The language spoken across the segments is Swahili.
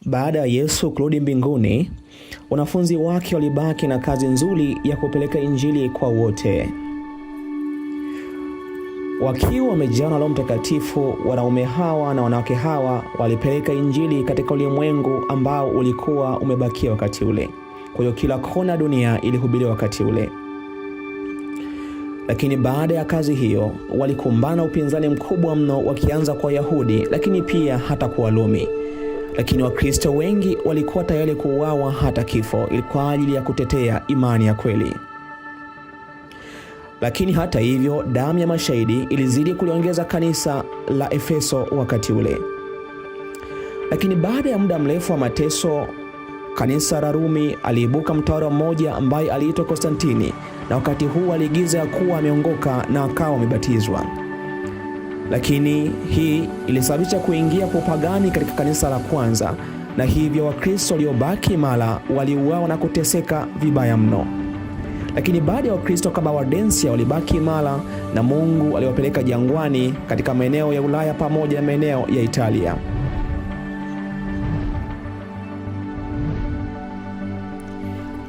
Baada ya Yesu kurudi mbinguni, wanafunzi wake walibaki na kazi nzuri ya kupeleka injili kwa wote. Wakiwa wamejawa na Roho Mtakatifu, wanaume hawa na wanawake hawa walipeleka injili katika ulimwengu ambao ulikuwa umebakia wakati ule. Kwa hiyo kila kona dunia ilihubiriwa wakati ule. Lakini baada ya kazi hiyo, walikumbana na upinzani mkubwa mno, wakianza kwa Wayahudi, lakini pia hata kwa Warumi. Lakini Wakristo wengi walikuwa tayari kuuawa hata kifo kwa ajili ya kutetea imani ya kweli. Lakini hata hivyo, damu ya mashahidi ilizidi kuliongeza kanisa la Efeso wakati ule. Lakini baada ya muda mrefu wa mateso, kanisa la Rumi aliibuka mtawala mmoja ambaye aliitwa Konstantini, na wakati huu aliigiza ya kuwa ameongoka na akawa amebatizwa. Lakini hii ilisababisha kuingia kwa upagani katika kanisa la kwanza, na hivyo Wakristo waliobaki imara waliuawa na kuteseka vibaya mno. Lakini baada ya Wakristo kama Waldensia walibaki imara, na Mungu aliwapeleka jangwani katika maeneo ya Ulaya pamoja na maeneo ya Italia.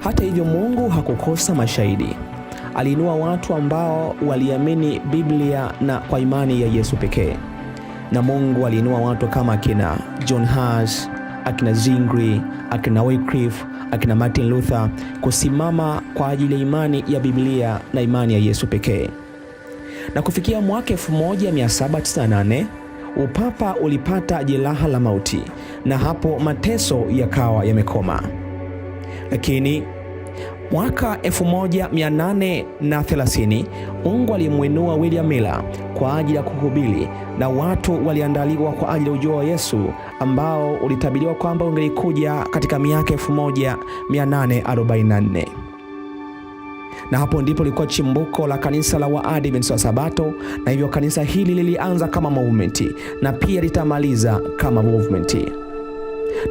Hata hivyo, Mungu hakukosa mashahidi. Aliinua watu ambao waliamini Biblia na kwa imani ya Yesu pekee. Na Mungu aliinua watu kama akina John Huss, akina Zwingli, akina Wycliffe, akina Martin Luther kusimama kwa ajili ya imani ya Biblia na imani ya Yesu pekee. Na kufikia mwaka 1798, upapa ulipata jeraha la mauti, na hapo mateso yakawa yamekoma. Lakini mwaka 1830 Mungu alimuinua William Miller kwa ajili ya kuhubiri, na watu waliandaliwa kwa ajili ya ujio wa Yesu ambao ulitabiriwa kwamba ungelikuja katika miaka 1844. Na hapo ndipo lilikuwa chimbuko la kanisa la Waadventista wa Sabato, na hivyo kanisa hili lilianza kama movement na pia litamaliza kama movement.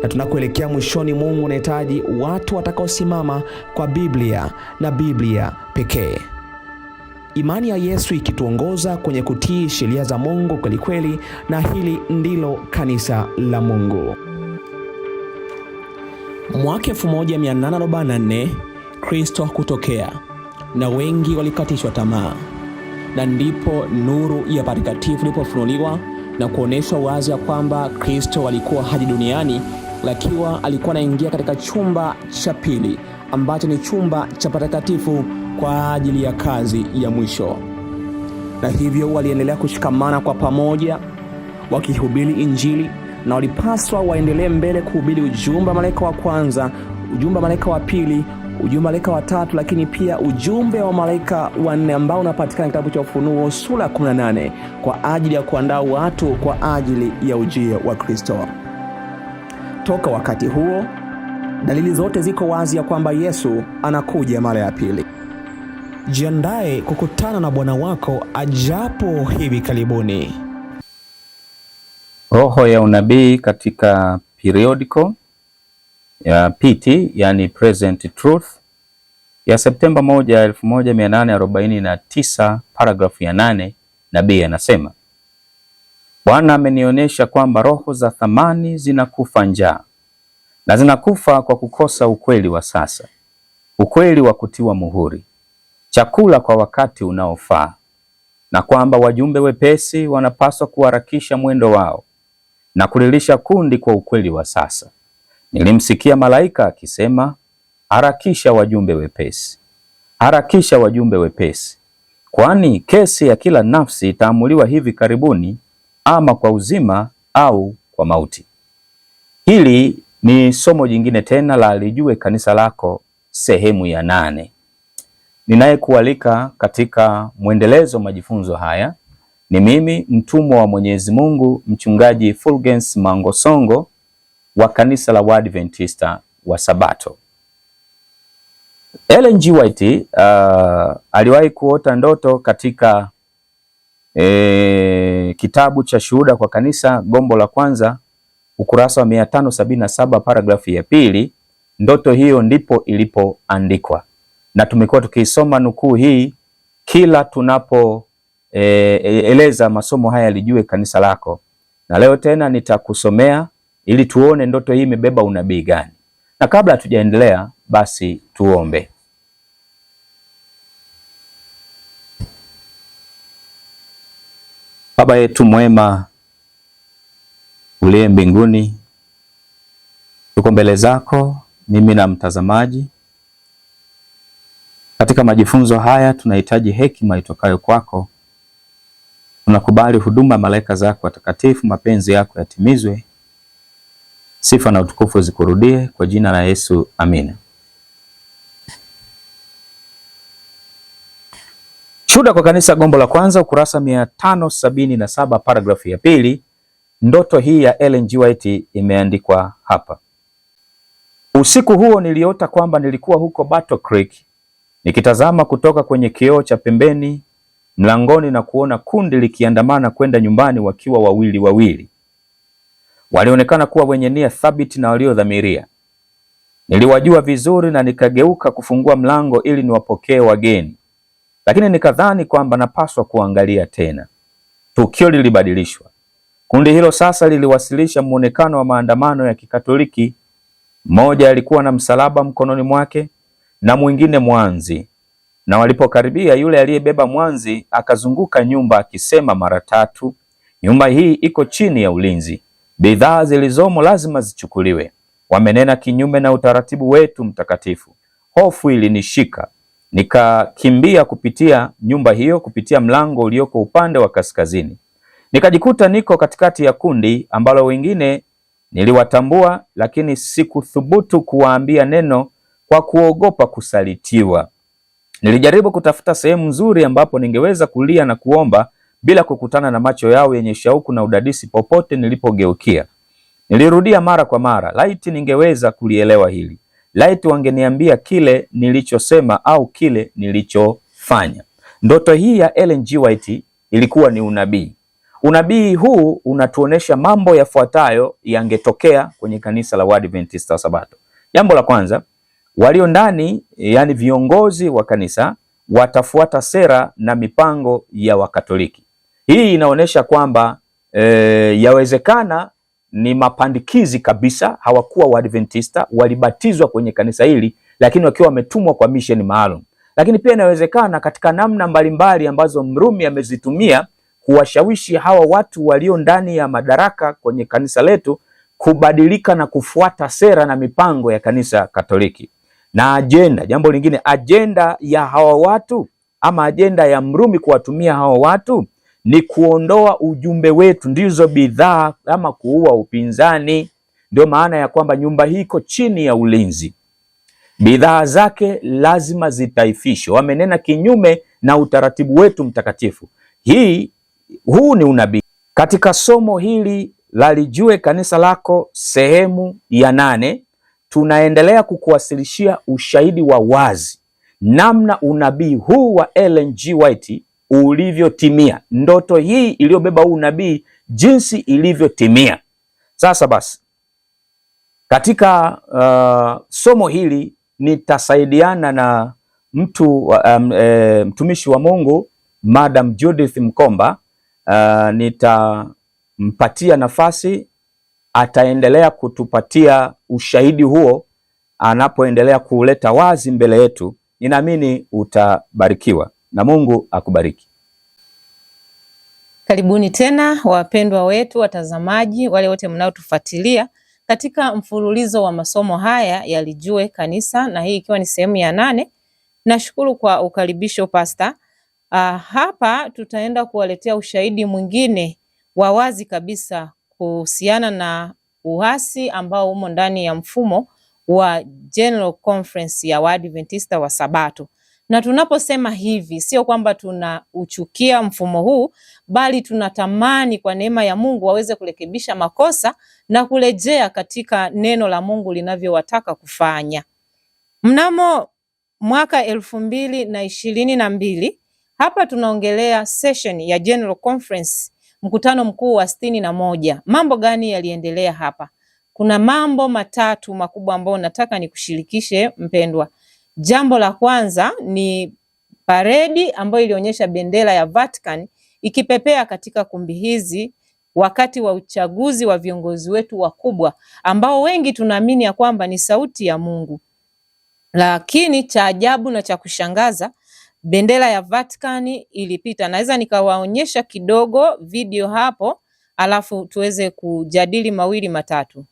Na tunakoelekea mwishoni, Mungu anahitaji watu watakaosimama kwa Biblia na Biblia pekee. Imani ya Yesu ikituongoza kwenye kutii sheria za Mungu kweli kweli, na hili ndilo kanisa la Mungu. Mwaka 1844 Kristo kutokea, na wengi walikatishwa tamaa. Na ndipo nuru ya patakatifu ilipofunuliwa na kuonesha wazi ya kwamba Kristo alikuwa haji duniani, lakini alikuwa anaingia katika chumba cha pili ambacho ni chumba cha patakatifu kwa ajili ya kazi ya mwisho. Na hivyo waliendelea kushikamana kwa pamoja wakihubiri injili, na walipaswa waendelee mbele kuhubiri ujumbe wa malaika wa kwanza, ujumbe wa malaika wa pili, ujumbe wa malaika wa tatu, lakini pia ujumbe wa malaika wa 4 ambao unapatikana kitabu cha Ufunuo sura 18 kwa ajili ya kuandaa watu kwa ajili ya ujio wa Kristo. Toka wakati huo, dalili zote ziko wazi ya kwamba Yesu anakuja mara ya pili. Jiandae kukutana na Bwana wako ajapo hivi karibuni. Roho ya unabii katika periodical ya PT, yani Present Truth, ya Septemba 1, 1849, paragrafu ya 8, nabii anasema: Bwana amenionyesha kwamba roho za thamani zinakufa njaa, na zinakufa kwa kukosa ukweli wa sasa, ukweli wa kutiwa muhuri, chakula kwa wakati unaofaa, na kwamba wajumbe wepesi wanapaswa kuharakisha mwendo wao na kulilisha kundi kwa ukweli wa sasa. Nilimsikia malaika akisema, harakisha wajumbe wepesi, harakisha wajumbe wepesi, kwani kesi ya kila nafsi itaamuliwa hivi karibuni, ama kwa uzima au kwa mauti. Hili ni somo jingine tena la Lijue Kanisa Lako sehemu ya 8. Ninayekualika katika mwendelezo majifunzo haya ni mimi, mtumwa wa Mwenyezi Mungu, mchungaji Fulgence Mangosongo wa kanisa la Waadventista wa Sabato. Ellen G. White aliwahi kuota ndoto katika kitabu cha Shuhuda kwa Kanisa, gombo la kwanza, ukurasa wa 577, paragrafu ya 2. Ndoto hiyo ndipo ilipoandikwa, na tumekuwa tukisoma nukuu hii kila tunapo eleza masomo haya Lijue Kanisa Lako. Na leo tena nitakusomea ili tuone ndoto hii imebeba unabii gani. Na kabla hatujaendelea, basi tuombe. Baba yetu mwema uliye mbinguni, tuko mbele zako, mimi na mtazamaji. Katika majifunzo haya tunahitaji hekima itokayo kwako. Tunakubali huduma ya malaika zako watakatifu, mapenzi yako yatimizwe. Sifa na utukufu zikurudie, kwa jina la Yesu, amina. Shuhuda kwa kanisa, gombo la kwanza, ukurasa 577, paragrafu ya pili. Ndoto hii ya Ellen G. White imeandikwa hapa: usiku huo niliota kwamba nilikuwa huko Battle Creek nikitazama kutoka kwenye kioo cha pembeni mlangoni na kuona kundi likiandamana kwenda nyumbani wakiwa wawili wawili. Walionekana kuwa wenye nia thabiti na waliodhamiria. Niliwajua vizuri na nikageuka kufungua mlango ili niwapokee wageni, lakini nikadhani kwamba napaswa kuangalia tena. Tukio lilibadilishwa. Kundi hilo sasa liliwasilisha muonekano wa maandamano ya Kikatoliki. Mmoja alikuwa na msalaba mkononi mwake na mwingine mwanzi, na walipokaribia, yule aliyebeba mwanzi akazunguka nyumba akisema mara tatu, nyumba hii iko chini ya ulinzi, bidhaa zilizomo lazima zichukuliwe. Wamenena kinyume na utaratibu wetu mtakatifu. Hofu ilinishika, nikakimbia kupitia nyumba hiyo, kupitia mlango ulioko upande wa kaskazini. Nikajikuta niko katikati ya kundi ambalo wengine niliwatambua, lakini sikuthubutu kuwaambia neno kwa kuogopa kusalitiwa. Nilijaribu kutafuta sehemu nzuri ambapo ningeweza kulia na kuomba bila kukutana na macho yao yenye shauku na udadisi popote nilipogeukia. Nilirudia mara kwa mara, laiti ningeweza kulielewa hili. Laiti wangeniambia kile nilichosema au kile nilichofanya. Ndoto hii ya Ellen G. White ilikuwa ni unabii. Unabii huu unatuonesha mambo yafuatayo yangetokea kwenye kanisa la Waadventista wa Sabato. Jambo la kwanza, walio ndani, yani viongozi wa kanisa, watafuata sera na mipango ya Wakatoliki. Hii inaonyesha kwamba yawezekana ni mapandikizi kabisa, hawakuwa Waadventista, walibatizwa kwenye kanisa hili lakini wakiwa wametumwa kwa mission maalum. Lakini pia inawezekana katika namna mbalimbali ambazo Mrumi amezitumia kuwashawishi hawa watu walio ndani ya madaraka kwenye kanisa letu kubadilika na kufuata sera na mipango ya kanisa Katoliki. Na ajenda, jambo lingine, ajenda ya hawa watu ama ajenda ya Mrumi kuwatumia hawa watu ni kuondoa ujumbe wetu, ndizo bidhaa, ama kuua upinzani. Ndio maana ya kwamba nyumba hii iko chini ya ulinzi, bidhaa zake lazima zitaifishwe. Wamenena kinyume na utaratibu wetu mtakatifu. Huu ni unabii. Katika somo hili la Lijue Kanisa Lako sehemu ya 8, tunaendelea kukuwasilishia ushahidi wa wazi namna unabii huu wa Ellen G. White ulivyotimia. Ndoto hii iliyobeba huu unabii jinsi ilivyotimia. Sasa basi, katika somo hili nitasaidiana na mtumishi wa Mungu Madam Judith Mkomba. Nitampatia nafasi, ataendelea kutupatia ushahidi huo anapoendelea kuleta wazi mbele yetu. Ninaamini utabarikiwa na Mungu akubariki. Karibuni tena wapendwa wetu, watazamaji, wale wote mnaotufuatilia katika mfululizo wa masomo haya ya Lijue Kanisa, na hii ikiwa ni sehemu ya 8. Nashukuru kwa ukaribisho Pastor. Hapa tutaenda kuwaletea ushahidi mwingine wa wazi kabisa kuhusiana na uhasi ambao umo ndani ya mfumo wa General Conference ya Waadventista wa Sabato. Na tunaposema hivi, sio kwamba tunauchukia mfumo huu, bali tunatamani kwa neema ya Mungu waweze kurekebisha makosa na kurejea katika neno la Mungu linavyowataka kufanya. Mnamo mwaka 2022 hapa tunaongelea session ya General Conference, mkutano mkuu wa 61. Mambo gani yaliendelea hapa? Kuna mambo matatu makubwa ambayo nataka nikushirikishe mpendwa. Jambo la kwanza ni paredi ambayo ilionyesha bendera ya Vatican ikipepea katika kumbi hizi wakati wa uchaguzi wa viongozi wetu wakubwa ambao wengi tunaamini ya kwamba ni sauti ya Mungu. Lakini cha ajabu na cha kushangaza, bendera ya Vatican ilipita. Naweza nikawaonyesha kidogo video hapo, alafu tuweze kujadili mawili matatu.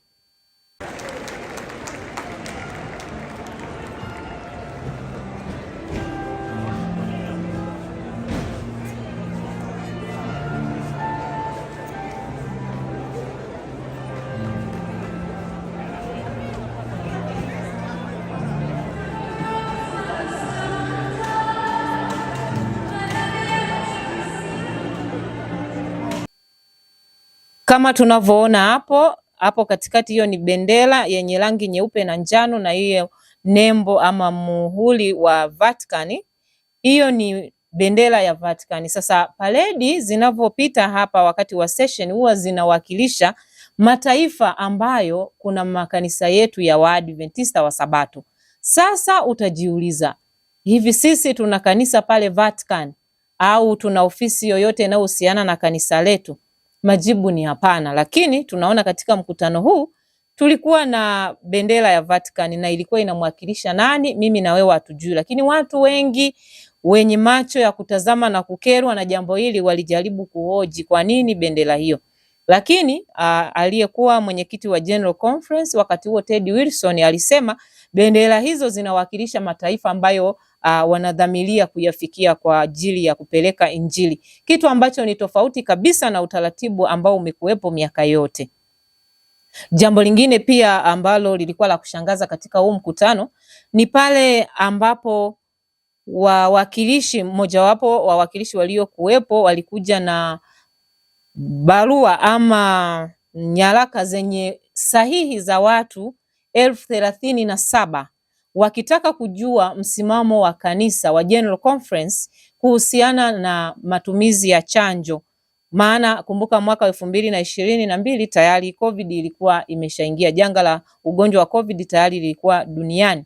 Kama tunavyoona hapo katikati, hiyo ni bendera yenye rangi nyeupe na njano, na hiyo nembo ama muhuri wa Vatican. Hiyo ni bendera ya Vatican. Sasa paredi zinavyopita hapa wakati wa session huwa zinawakilisha mataifa ambayo kuna makanisa yetu ya Waadventista wa Sabato. Sasa utajiuliza, hivi sisi tuna kanisa pale Vatican au tuna ofisi yoyote inayohusiana na kanisa letu? Majibu ni hapana, lakini tunaona katika mkutano huu tulikuwa na bendera ya Vatican na ilikuwa inamwakilisha nani? Mimi na wewe hatujui, lakini watu wengi wenye macho ya kutazama na kukerwa na jambo hili walijaribu kuhoji kwa nini bendera hiyo. Lakini aliyekuwa mwenyekiti wa General Conference wakati huo, Ted Wilson, alisema bendera hizo zinawakilisha mataifa ambayo wanadhamiria kuyafikia kwa ajili ya kupeleka Injili, kitu ambacho ni tofauti kabisa na utaratibu ambao umekuwepo miaka yote. Jambo lingine pia ambalo lilikuwa la kushangaza katika huu mkutano ni pale ambapo mmojawapo wawakilishi waliokuwepo walikuja na barua ama nyaraka zenye sahihi za watu 37,000 wakitaka kujua msimamo wa kanisa wa General Conference kuhusiana na matumizi ya chanjo. Maana kumbuka mwaka 2022 tayari COVID ilikuwa imeshaingia, janga la ugonjwa wa COVID tayari lilikuwa duniani.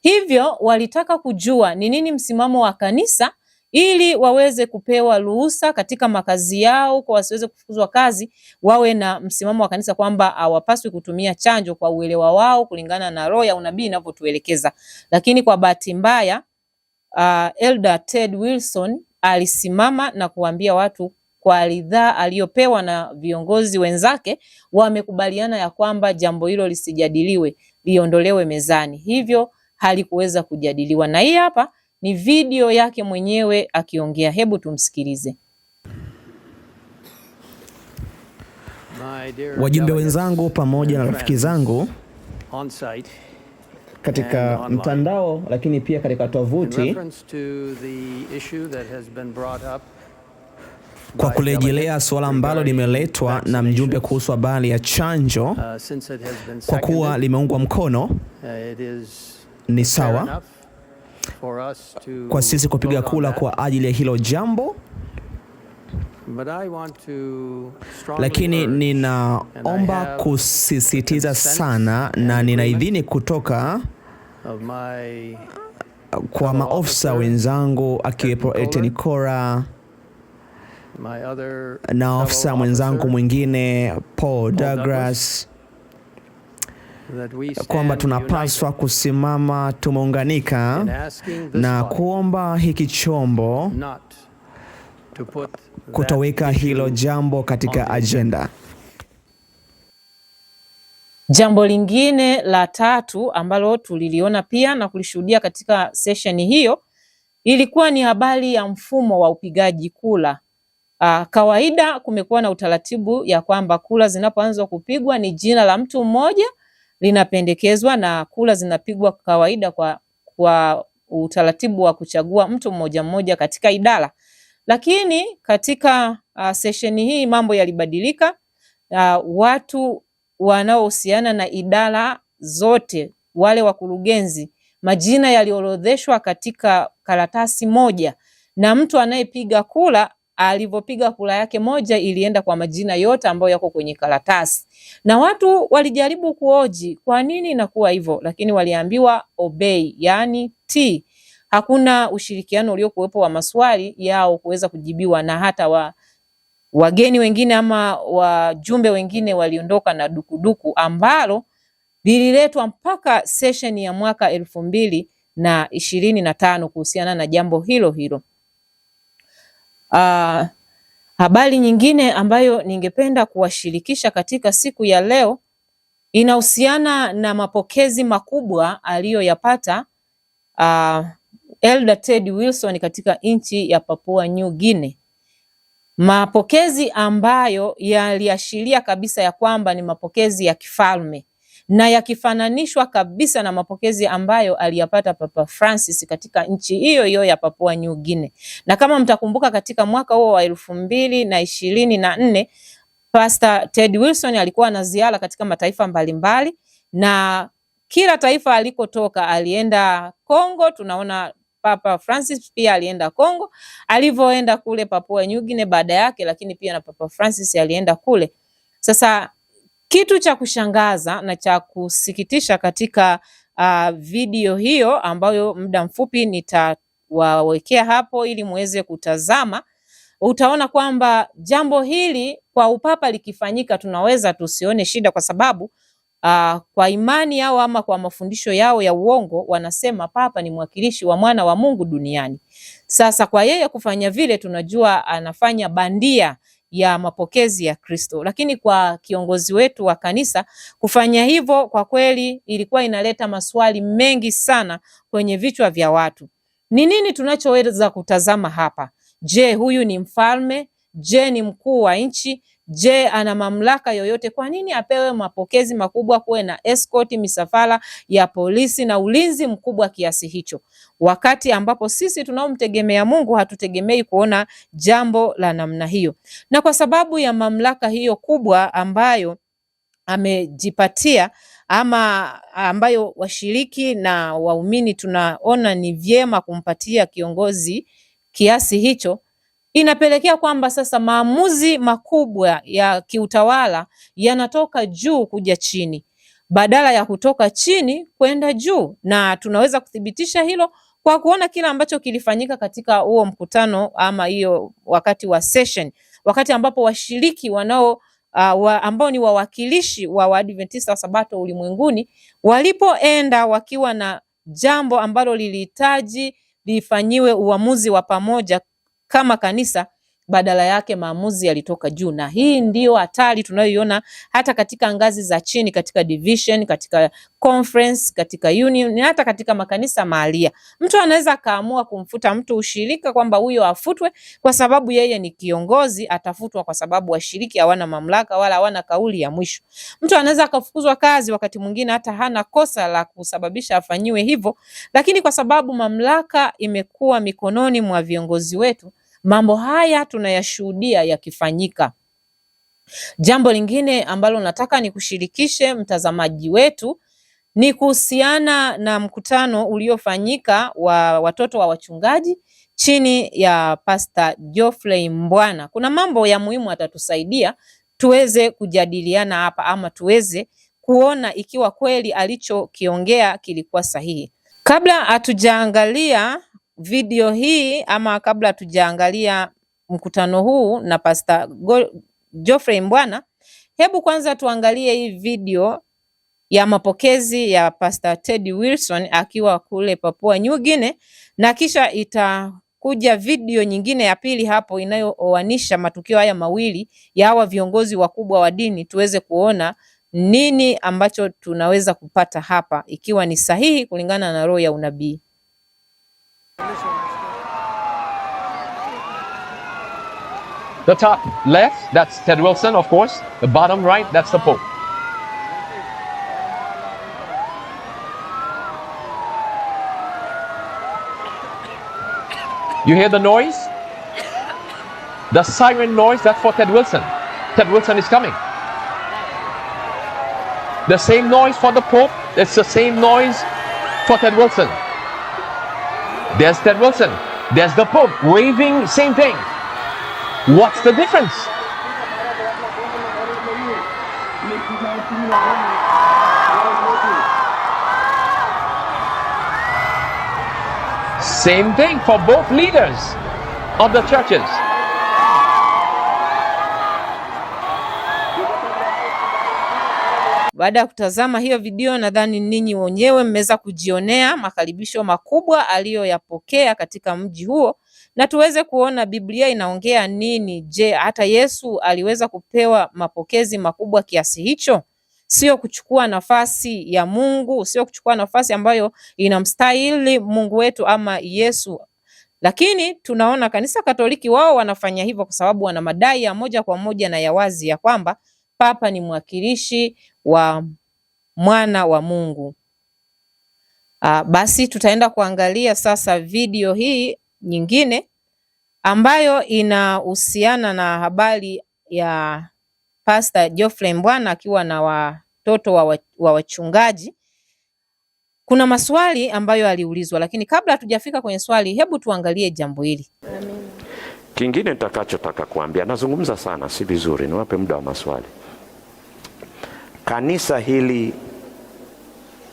Hivyo walitaka kujua ni nini msimamo wa kanisa ili waweze kupewa ruhusa katika makazi yao, kwa wasiweze kufukuzwa kazi, wawe na msimamo wa kanisa kwamba hawapaswi kutumia chanjo kwa uelewa wao kulingana na roho ya unabii inavyotuelekeza. Lakini kwa bahati mbaya Elder Ted Wilson alisimama na kuambia watu kwa ridhaa aliyopewa na viongozi wenzake, wamekubaliana ya kwamba jambo hilo lisijadiliwe, liondolewe mezani. Hivyo halikuweza kujadiliwa, na hii hapa ni video yake mwenyewe akiongea. Hebu tumsikilize. Wajumbe wenzangu pamoja na rafiki zangu katika mtandao, lakini pia katika tovuti, kwa kurejelea suala ambalo limeletwa na mjumbe kuhusu habari ya chanjo, kwa kuwa limeungwa mkono, ni sawa kwa sisi kupiga kura kwa ajili ya hilo jambo. Lakini ninaomba kusisitiza sana, na ninaidhini kutoka kwa maofisa wenzangu akiwepo Eten Kora na ofisa mwenzangu mwingine Paul Douglas, kwamba tunapaswa kusimama tumeunganika na kuomba hiki chombo kutoweka hilo jambo katika agenda. Jambo lingine la tatu ambalo tuliliona pia na kulishuhudia katika session hiyo ilikuwa ni habari ya mfumo wa upigaji kura. Kawaida kumekuwa na utaratibu ya kwamba kura zinapoanza kupigwa ni jina la mtu mmoja linapendekezwa na kura zinapigwa kawaida kwa utaratibu wa kuchagua mtu mmoja mmoja katika idara. Lakini katika session hii mambo yalibadilika. Watu wanaohusiana na idara zote, wale wakurugenzi, majina yaliorodheshwa katika karatasi moja, na mtu anayepiga kura alivyopiga kura yake moja ilienda kwa majina yote ambayo yako kwenye karatasi. Na watu walijaribu kuhoji kwa nini inakuwa hivyo, lakini waliambiwa obey, yani T. Hakuna ushirikiano uliokuwepo wa maswali yao kuweza kujibiwa, na hata wageni wengine ama wajumbe wengine waliondoka na dukuduku ambalo lililetwa mpaka session ya mwaka 2025 kuhusiana na jambo hilo hilo. Habari nyingine ambayo ningependa kuwashirikisha katika siku ya leo inahusiana na mapokezi makubwa aliyoyapata Elder Ted Wilson katika nchi ya Papua New Guinea. Mapokezi ambayo yaliashiria kabisa ya kwamba ni mapokezi ya kifalme na yakifananishwa kabisa na mapokezi ambayo aliyapata Papa Francis katika nchi hiyo hiyo ya Papua New Guinea. Na kama mtakumbuka, katika mwaka huo wa 2024 Pastor Ted Wilson alikuwa na ziara katika mataifa mbalimbali, na kila taifa alikotoka alienda Kongo. Tunaona Papa Francis pia alienda Kongo, alivyoenda kule Papua New Guinea baada yake, lakini pia na Papa Francis alienda kule. Sasa kitu cha kushangaza na cha kusikitisha katika video hiyo ambayo muda mfupi nitawawekea hapo ili muweze kutazama, utaona kwamba jambo hili kwa upapa likifanyika tunaweza tusione shida, kwa sababu kwa imani yao ama kwa mafundisho yao ya uongo wanasema papa ni mwakilishi wa mwana wa Mungu duniani. Sasa kwa yeye kufanya vile, tunajua anafanya bandia ya mapokezi ya Kristo, lakini kwa kiongozi wetu wa kanisa kufanya hivyo, kwa kweli ilikuwa inaleta maswali mengi sana kwenye vichwa vya watu. Ni nini tunachoweza kutazama hapa? Je, huyu ni mfalme? Je, ni mkuu wa nchi? Je, ana mamlaka yoyote? Kwa nini apewe mapokezi makubwa, kuwe na escort, misafara ya polisi na ulinzi mkubwa kiasi hicho, wakati ambapo sisi tunaomtegemea Mungu hatutegemei kuona jambo la namna hiyo? Na kwa sababu ya mamlaka hiyo kubwa ambayo amejipatia ama ambayo washiriki na waumini tunaona ni vyema kumpatia kiongozi kiasi hicho, inapelekea kwamba sasa maamuzi makubwa ya kiutawala yanatoka juu kuja chini badala ya kutoka chini kwenda juu, na tunaweza kuthibitisha hilo kwa kuona kila ambacho kilifanyika katika huo mkutano ama hiyo wakati wa session, wakati ambapo washiriki ambao ni wawakilishi wa Waadventista wa Sabato ulimwenguni walipoenda wakiwa na jambo ambalo lilihitaji lifanyiwe uamuzi wa pamoja kama kanisa, badala yake maamuzi yalitoka juu. Na hii ndio hatari tunayoiona hata katika ngazi za chini, katika division, katika conference, katika union, hata katika makanisa mahalia. Mtu anaweza kaamua kumfuta mtu ushirika kwamba huyo afutwe kwa sababu yeye ni kiongozi, atafutwa kwa sababu washiriki hawana mamlaka wala hawana kauli ya mwisho. Mtu anaweza akafukuzwa kazi, wakati mwingine hata hana kosa la kusababisha afanyiwe hivyo, lakini kwa sababu mamlaka imekuwa mikononi mwa viongozi wetu, mambo haya tunayashuhudia yakifanyika. Jambo lingine ambalo nataka nikushirikishe mtazamaji wetu ni kuhusiana na mkutano uliofanyika wa watoto wa wachungaji chini ya Pastor Geoffrey Mbwana. Kuna mambo ya muhimu atatusaidia tuweze kujadiliana hapa ama tuweze kuona ikiwa kweli alichokiongea kilikuwa sahihi. Kabla hatujaangalia video hii ama kabla hatujaangalia mkutano huu na Pastor Geoffrey Mbwana, hebu kwanza tuangalie hii video ya mapokezi ya Pastor Ted Wilson akiwa kule Papua New Guinea, na kisha itakuja video nyingine ya pili hapo inayooanisha matukio haya mawili ya hawa viongozi wakubwa wa dini, tuweze kuona nini ambacho tunaweza kupata hapa ikiwa ni sahihi kulingana na roho ya unabii. The top left, that's Ted Wilson, of course. The bottom right, that's the Pope. You hear the noise? The siren noise, that's for Ted Wilson. Ted Wilson is coming. The same noise for the Pope, it's the same noise for Ted Wilson. There's Ted Wilson. There's the Pope waving, same thing. What's the difference? Same thing for both leaders of the churches. baada ya kutazama hiyo video, nadhani ninyi wenyewe mmeweza kujionea makaribisho makubwa aliyoyapokea katika mji huo, na tuweze kuona Biblia inaongea nini. Je, hata Yesu aliweza kupewa mapokezi makubwa kiasi hicho? Sio kuchukua nafasi ya Mungu, sio kuchukua nafasi ambayo inamstahili Mungu wetu ama Yesu. Lakini tunaona kanisa Katoliki wao wanafanya hivyo kwa sababu wana madai ya moja kwa moja na ya wazi ya kwamba Papa ni mwakilishi wa mwana wa Mungu. Basi tutaenda kuangalia sasa video hii nyingine ambayo inahusiana na habari ya Pastor Geoffrey Mbwana akiwa na watoto wa wachungaji. Kuna maswali ambayo aliulizwa, lakini kabla hatujafika kwenye swali, hebu tuangalie jambo hili. Amen. Kingine nitakachotaka kuambia, nazungumza sana, si vizuri, niwape muda wa maswali. Kanisa hili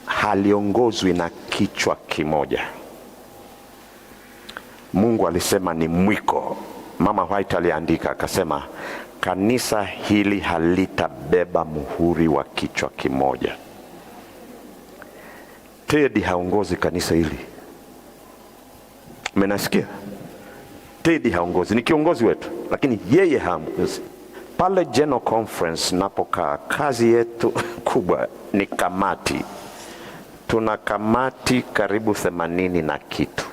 haliongozwi na kichwa kimoja. Mungu alisema ni mwiko. Mama White aliandika akasema, kanisa hili halitabeba muhuri wa kichwa kimoja. Teddy haongozi kanisa hili. Mmenasikia? Teddy haongozi, ni kiongozi wetu, lakini yeye haongozi. Pale General Conference napokaa, kazi yetu kubwa ni kamati. Tuna kamati karibu 80 na kitu.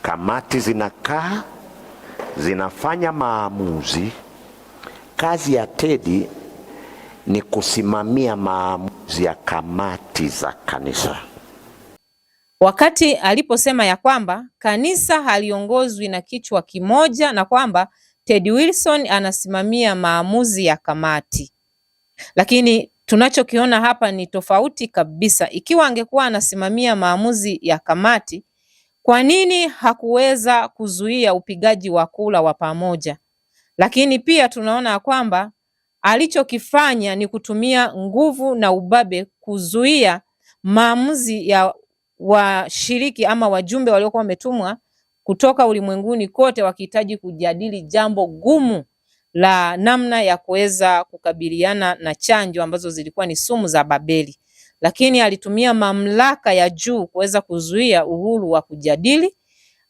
Kamati zinakaa, zinafanya maamuzi. Kazi ya Teddy ni kusimamia maamuzi ya kamati za kanisa. Wakati aliposema ya kwamba kanisa haliongozwi na kichwa kimoja na kwamba Teddy Wilson anasimamia maamuzi ya kamati. Lakini tunachokiona hapa ni tofauti kabisa. Ikiwa angekuwa anasimamia maamuzi ya kamati, kwa nini hakuweza kuzuia upigaji wa kura wa pamoja? Lakini pia tunaona kwamba alichokifanya ni kutumia nguvu na ubabe kuzuia maamuzi ya washiriki ama wajumbe waliokuwa wametumwa kutoka ulimwenguni kote wakihitaji kujadili jambo gumu la namna ya kuweza kukabiliana na chanjo ambazo zilikuwa ni sumu za Babeli. Lakini alitumia mamlaka ya juu kuweza kuzuia uhuru wa kujadili.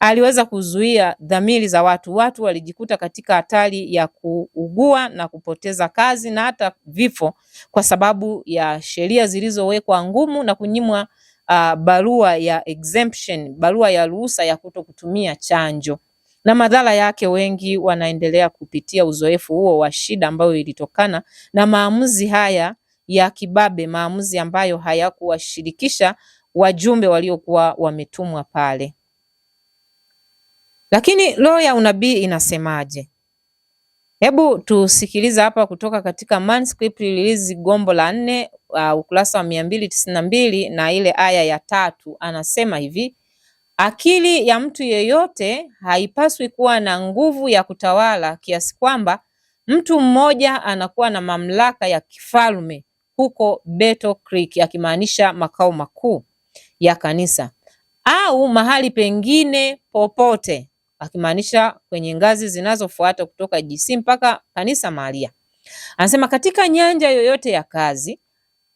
Aliweza kuzuia dhamiri za watu. Watu walijikuta katika hatari ya kuugua na kupoteza kazi na hata vifo kwa sababu ya sheria zilizowekwa ngumu na kunyimwa barua ya exemption, barua ya ruhusa ya kuto kutumia chanjo. Na madhara yake wengi wanaendelea kupitia uzoefu huo wa shida ambayo ilitokana na maamuzi haya ya kibabe, maamuzi ambayo hayakuwashirikisha wajumbe waliokuwa wametumwa pale. Lakini roho ya unabii inasemaje? Hebu tusikiliza hapa kutoka katika Manuscript Release gombo la 4 ukurasa wa 292 na ile aya ya 3. Anasema hivi: akili ya mtu yeyote haipaswi kuwa na nguvu ya kutawala kiasi kwamba mtu mmoja anakuwa na mamlaka ya kifalme huko Battle Creek, akimaanisha makao makuu ya kanisa, au mahali pengine popote, akimaanisha kwenye ngazi zinazofuata kutoka GC mpaka kanisa Maria. Anasema katika nyanja yoyote ya kazi,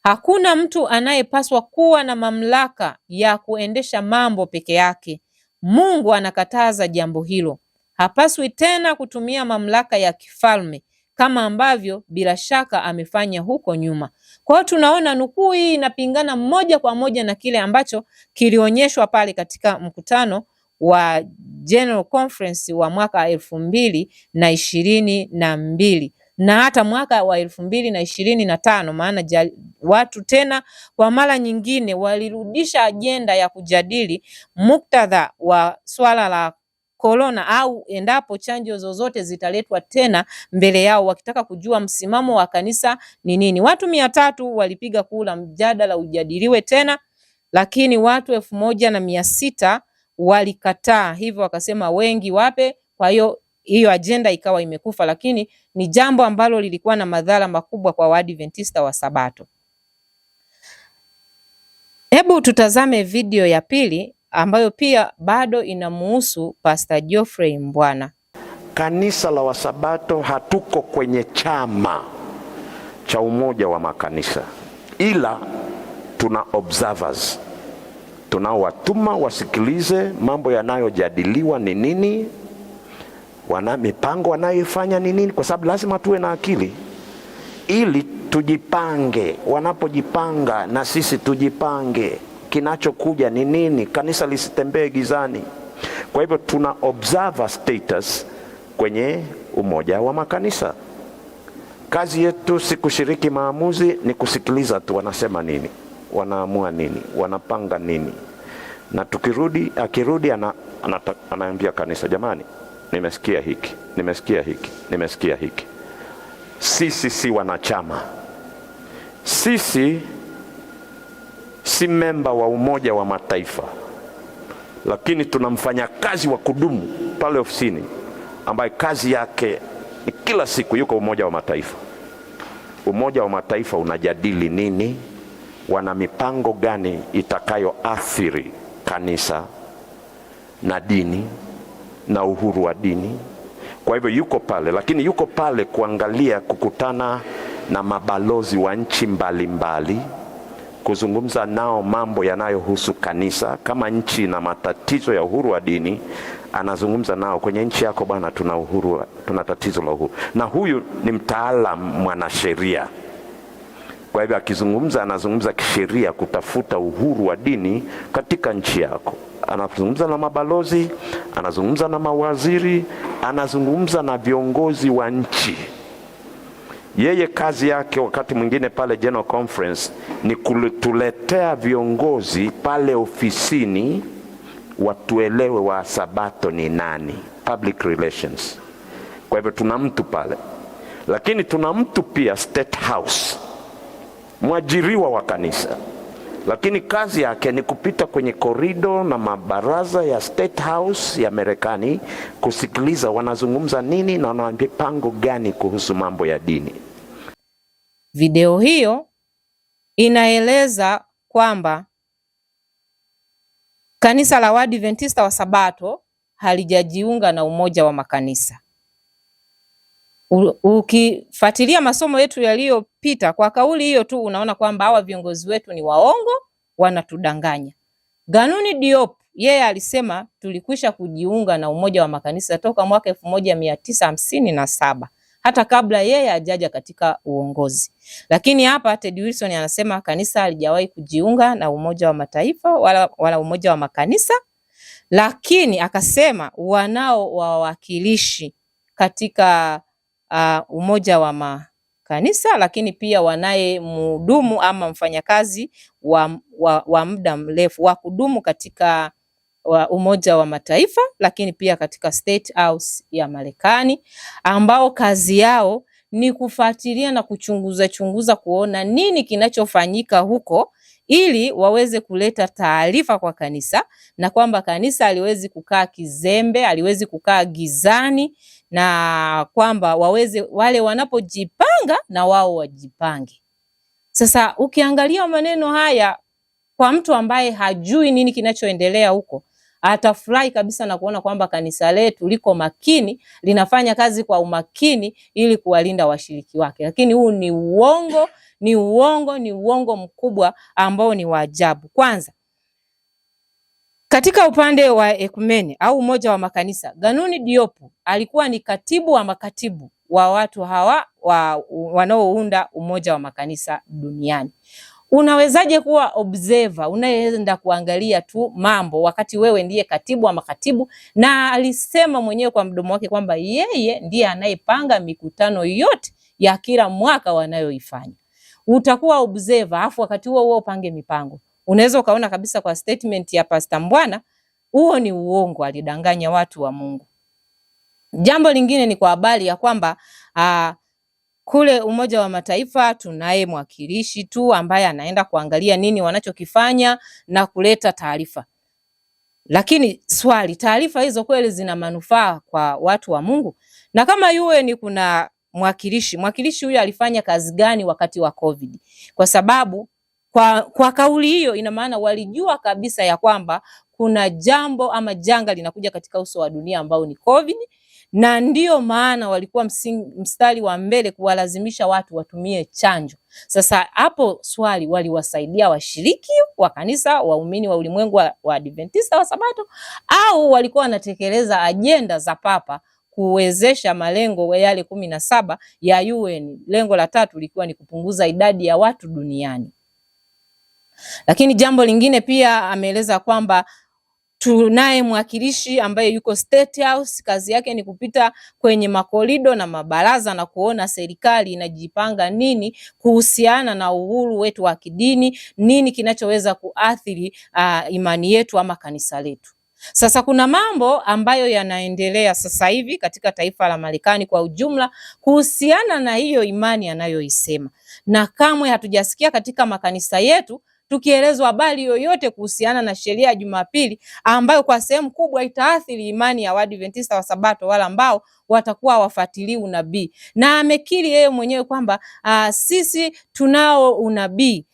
hakuna mtu anayepaswa kuwa na mamlaka ya kuendesha mambo peke yake. Mungu anakataza jambo hilo. Hapaswi tena kutumia mamlaka ya kifalme kama ambavyo bila shaka amefanya huko nyuma. Kwa hiyo tunaona nukuu hii inapingana moja kwa moja na kile ambacho kilionyeshwa pale katika mkutano wa General Conference wa mwaka 2022 na hata mwaka wa 2025, maana watu tena kwa mara nyingine walirudisha ajenda ya kujadili muktadha wa swala la corona au endapo chanjo zozote zitaletwa tena mbele yao, wakitaka kujua msimamo wa kanisa ni nini. Watu 300 walipiga kura mjadala ujadiliwe tena, lakini watu 1600 walikataa, hivyo wakasema wengi wape. Kwa hiyo ajenda ikawa imekufa, lakini ni jambo ambalo lilikuwa na madhara makubwa kwa Waadventista wa Sabato. Hebu tutazame video ya pili ambayo pia bado inamuhusu Pastor Geoffrey Mbwana. Kanisa la Wasabato hatuko kwenye chama cha umoja wa makanisa, ila tuna observers tunaowatuma wasikilize mambo yanayojadiliwa ni nini, wana mipango wanayoifanya ni nini, kwa sababu lazima tuwe na akili ili tujipange. Wanapojipanga na sisi tujipange, kinachokuja ni nini, kanisa lisitembee gizani. Kwa hivyo tuna observer status kwenye umoja wa makanisa. Kazi yetu si kushiriki maamuzi, ni kusikiliza tu wanasema nini, wanaamua nini, wanapanga nini. Na akirudi anaambia kanisa, jamani, nimesikia hiki, nimesikia hiki, nimesikia hiki. Sisi si wanachama, sisi si memba wa Umoja wa Mataifa, lakini tunamfanya kazi wa kudumu pale ofisini ambaye kazi yake ni kila siku yuko Umoja wa Mataifa. Umoja wa Mataifa unajadili nini, wana mipango gani itakayoathiri kanisa na dini na uhuru wa dini. Kwa hivyo yuko pale, lakini yuko pale kuangalia, kukutana na mabalozi wa nchi mbalimbali, kuzungumza nao mambo yanayohusu kanisa. Kama nchi na matatizo ya uhuru wa dini, anazungumza nao, kwenye nchi yako bwana, tuna tatizo la uhuru. Na huyu ni mtaalamu mwanasheria, kwa hivyo akizungumza, anazungumza kisheria, kutafuta uhuru wa dini katika nchi yako. Anazungumza na mabalozi, anazungumza na mawaziri, anazungumza na viongozi wa nchi. Yeye kazi yake wakati mwingine pale General Conference ni kutuletea viongozi pale ofisini watuelewe wa Sabato ni nani, public relations. Kwa hivyo tuna mtu pale, lakini tuna mtu pia State House, mwajiriwa wa kanisa, lakini kazi yake ni kupita kwenye korido na mabaraza ya State House ya Marekani, kusikiliza wanazungumza nini na wana mipango gani kuhusu mambo ya dini. Video hiyo inaeleza kwamba kanisa la Waadventista wa Sabato halijajiunga na Umoja wa Makanisa. Ukifuatilia masomo yetu yaliyopita, kwa kauli hiyo tu unaona kwamba hawa viongozi wetu ni waongo, wanatudanganya. Ganuni Diop yeye alisema tulikwisha kujiunga na Umoja wa Makanisa toka mwaka 1957, hata kabla yeye hajaja katika uongozi. Lakini hapa Ted Wilson anasema kanisa halijawahi kujiunga na Umoja wa Mataifa wala Umoja wa Makanisa, lakini akasema wanao wawakilishi katika Umoja wa Makanisa, lakini pia wanaye mhudumu ama mfanyakazi wa muda mrefu wa kudumu katika Umoja wa Mataifa, lakini pia katika State House ya Marekani, ambao kazi yao ni kufuatilia na kuchunguza kuona nini kinachofanyika huko, ili waweze kuleta taarifa kwa kanisa, na kwamba kanisa haliwezi kukaa kizembe, haliwezi kukaa gizani, na kwamba wale wanapojipanga na wao wajipange. Sasa ukiangalia maneno haya kwa mtu ambaye hajui nini kinachoendelea huko, atafurahi kabisa na kuona kwamba kanisa letu liko makini, linafanya kazi kwa umakini ili kuwalinda washiriki wake. Lakini huu ni uongo, ni uongo mkubwa ambao ni wa ajabu. Kwanza, katika upande wa ekumene au Umoja wa Makanisa, Ganuni Diop alikuwa ni katibu wa makatibu wa watu hawa wanaounda Umoja wa Makanisa duniani. Unawezaje kuwa observer, unaenda kuangalia tu mambo wakati wewe ndiye katibu wa makatibu? Na alisema mwenyewe kwa mdomo wake kwamba yeye ndiye anayepanga mikutano yote ya kila mwaka wanayoifanya. Utakuwa observer afu wakati huo upange mipango? Unaweza ukaona kabisa kwa statement ya Pastor Mbwana huo ni uongo, alidanganya watu wa Mungu. Jambo lingine ni kwa habari ya kwamba kule Umoja wa Mataifa tunaye mwakilishi tu ambaye anaenda kuangalia nini wanachokifanya na kuleta taarifa. Lakini swali, taarifa hizo kweli zina manufaa kwa watu wa Mungu? Na kama UN kuna mwakilishi huyo alifanya kazi gani wakati wa COVID? Kwa sababu kwa kauli hiyo ina maana walijua kabisa ya kwamba kuna jambo ama janga linakuja katika uso wa dunia ambao ni COVID, na ndio maana walikuwa mstari wa mbele kuwalazimisha watu watumie chanjo. Sasa hapo swali, waliwasaidia washiriki wa kanisa, waumini wa ulimwengu wa Adventista wa Sabato, au walikuwa wanatekeleza ajenda za Papa kuwezesha malengo yale 17 ya UN? Lengo la 3 likiwa ni kupunguza idadi ya watu duniani. Lakini jambo lingine pia ameeleza kwamba tunaye mwakilishi ambaye yuko State House, kazi yake ni kupita kwenye makorido na mabaraza na kuona serikali inajipanga nini kuhusiana na uhuru wetu wa kidini, nini kinachoweza kuathiri imani yetu ama kanisa letu. Sasa kuna mambo ambayo yanaendelea sasa hivi katika taifa la Marekani kwa ujumla kuhusiana na hiyo imani anayoisema, na kamwe hatujasikia katika makanisa yetu tukielezwa habari yoyote kuhusiana na sheria ya Jumapili ambayo kwa sehemu kubwa itaathiri imani ya Waadventista wa Sabato wala ambao watakuwa wafuatilii unabii. Na amekiri yeye mwenyewe kwamba sisi tunao unabii,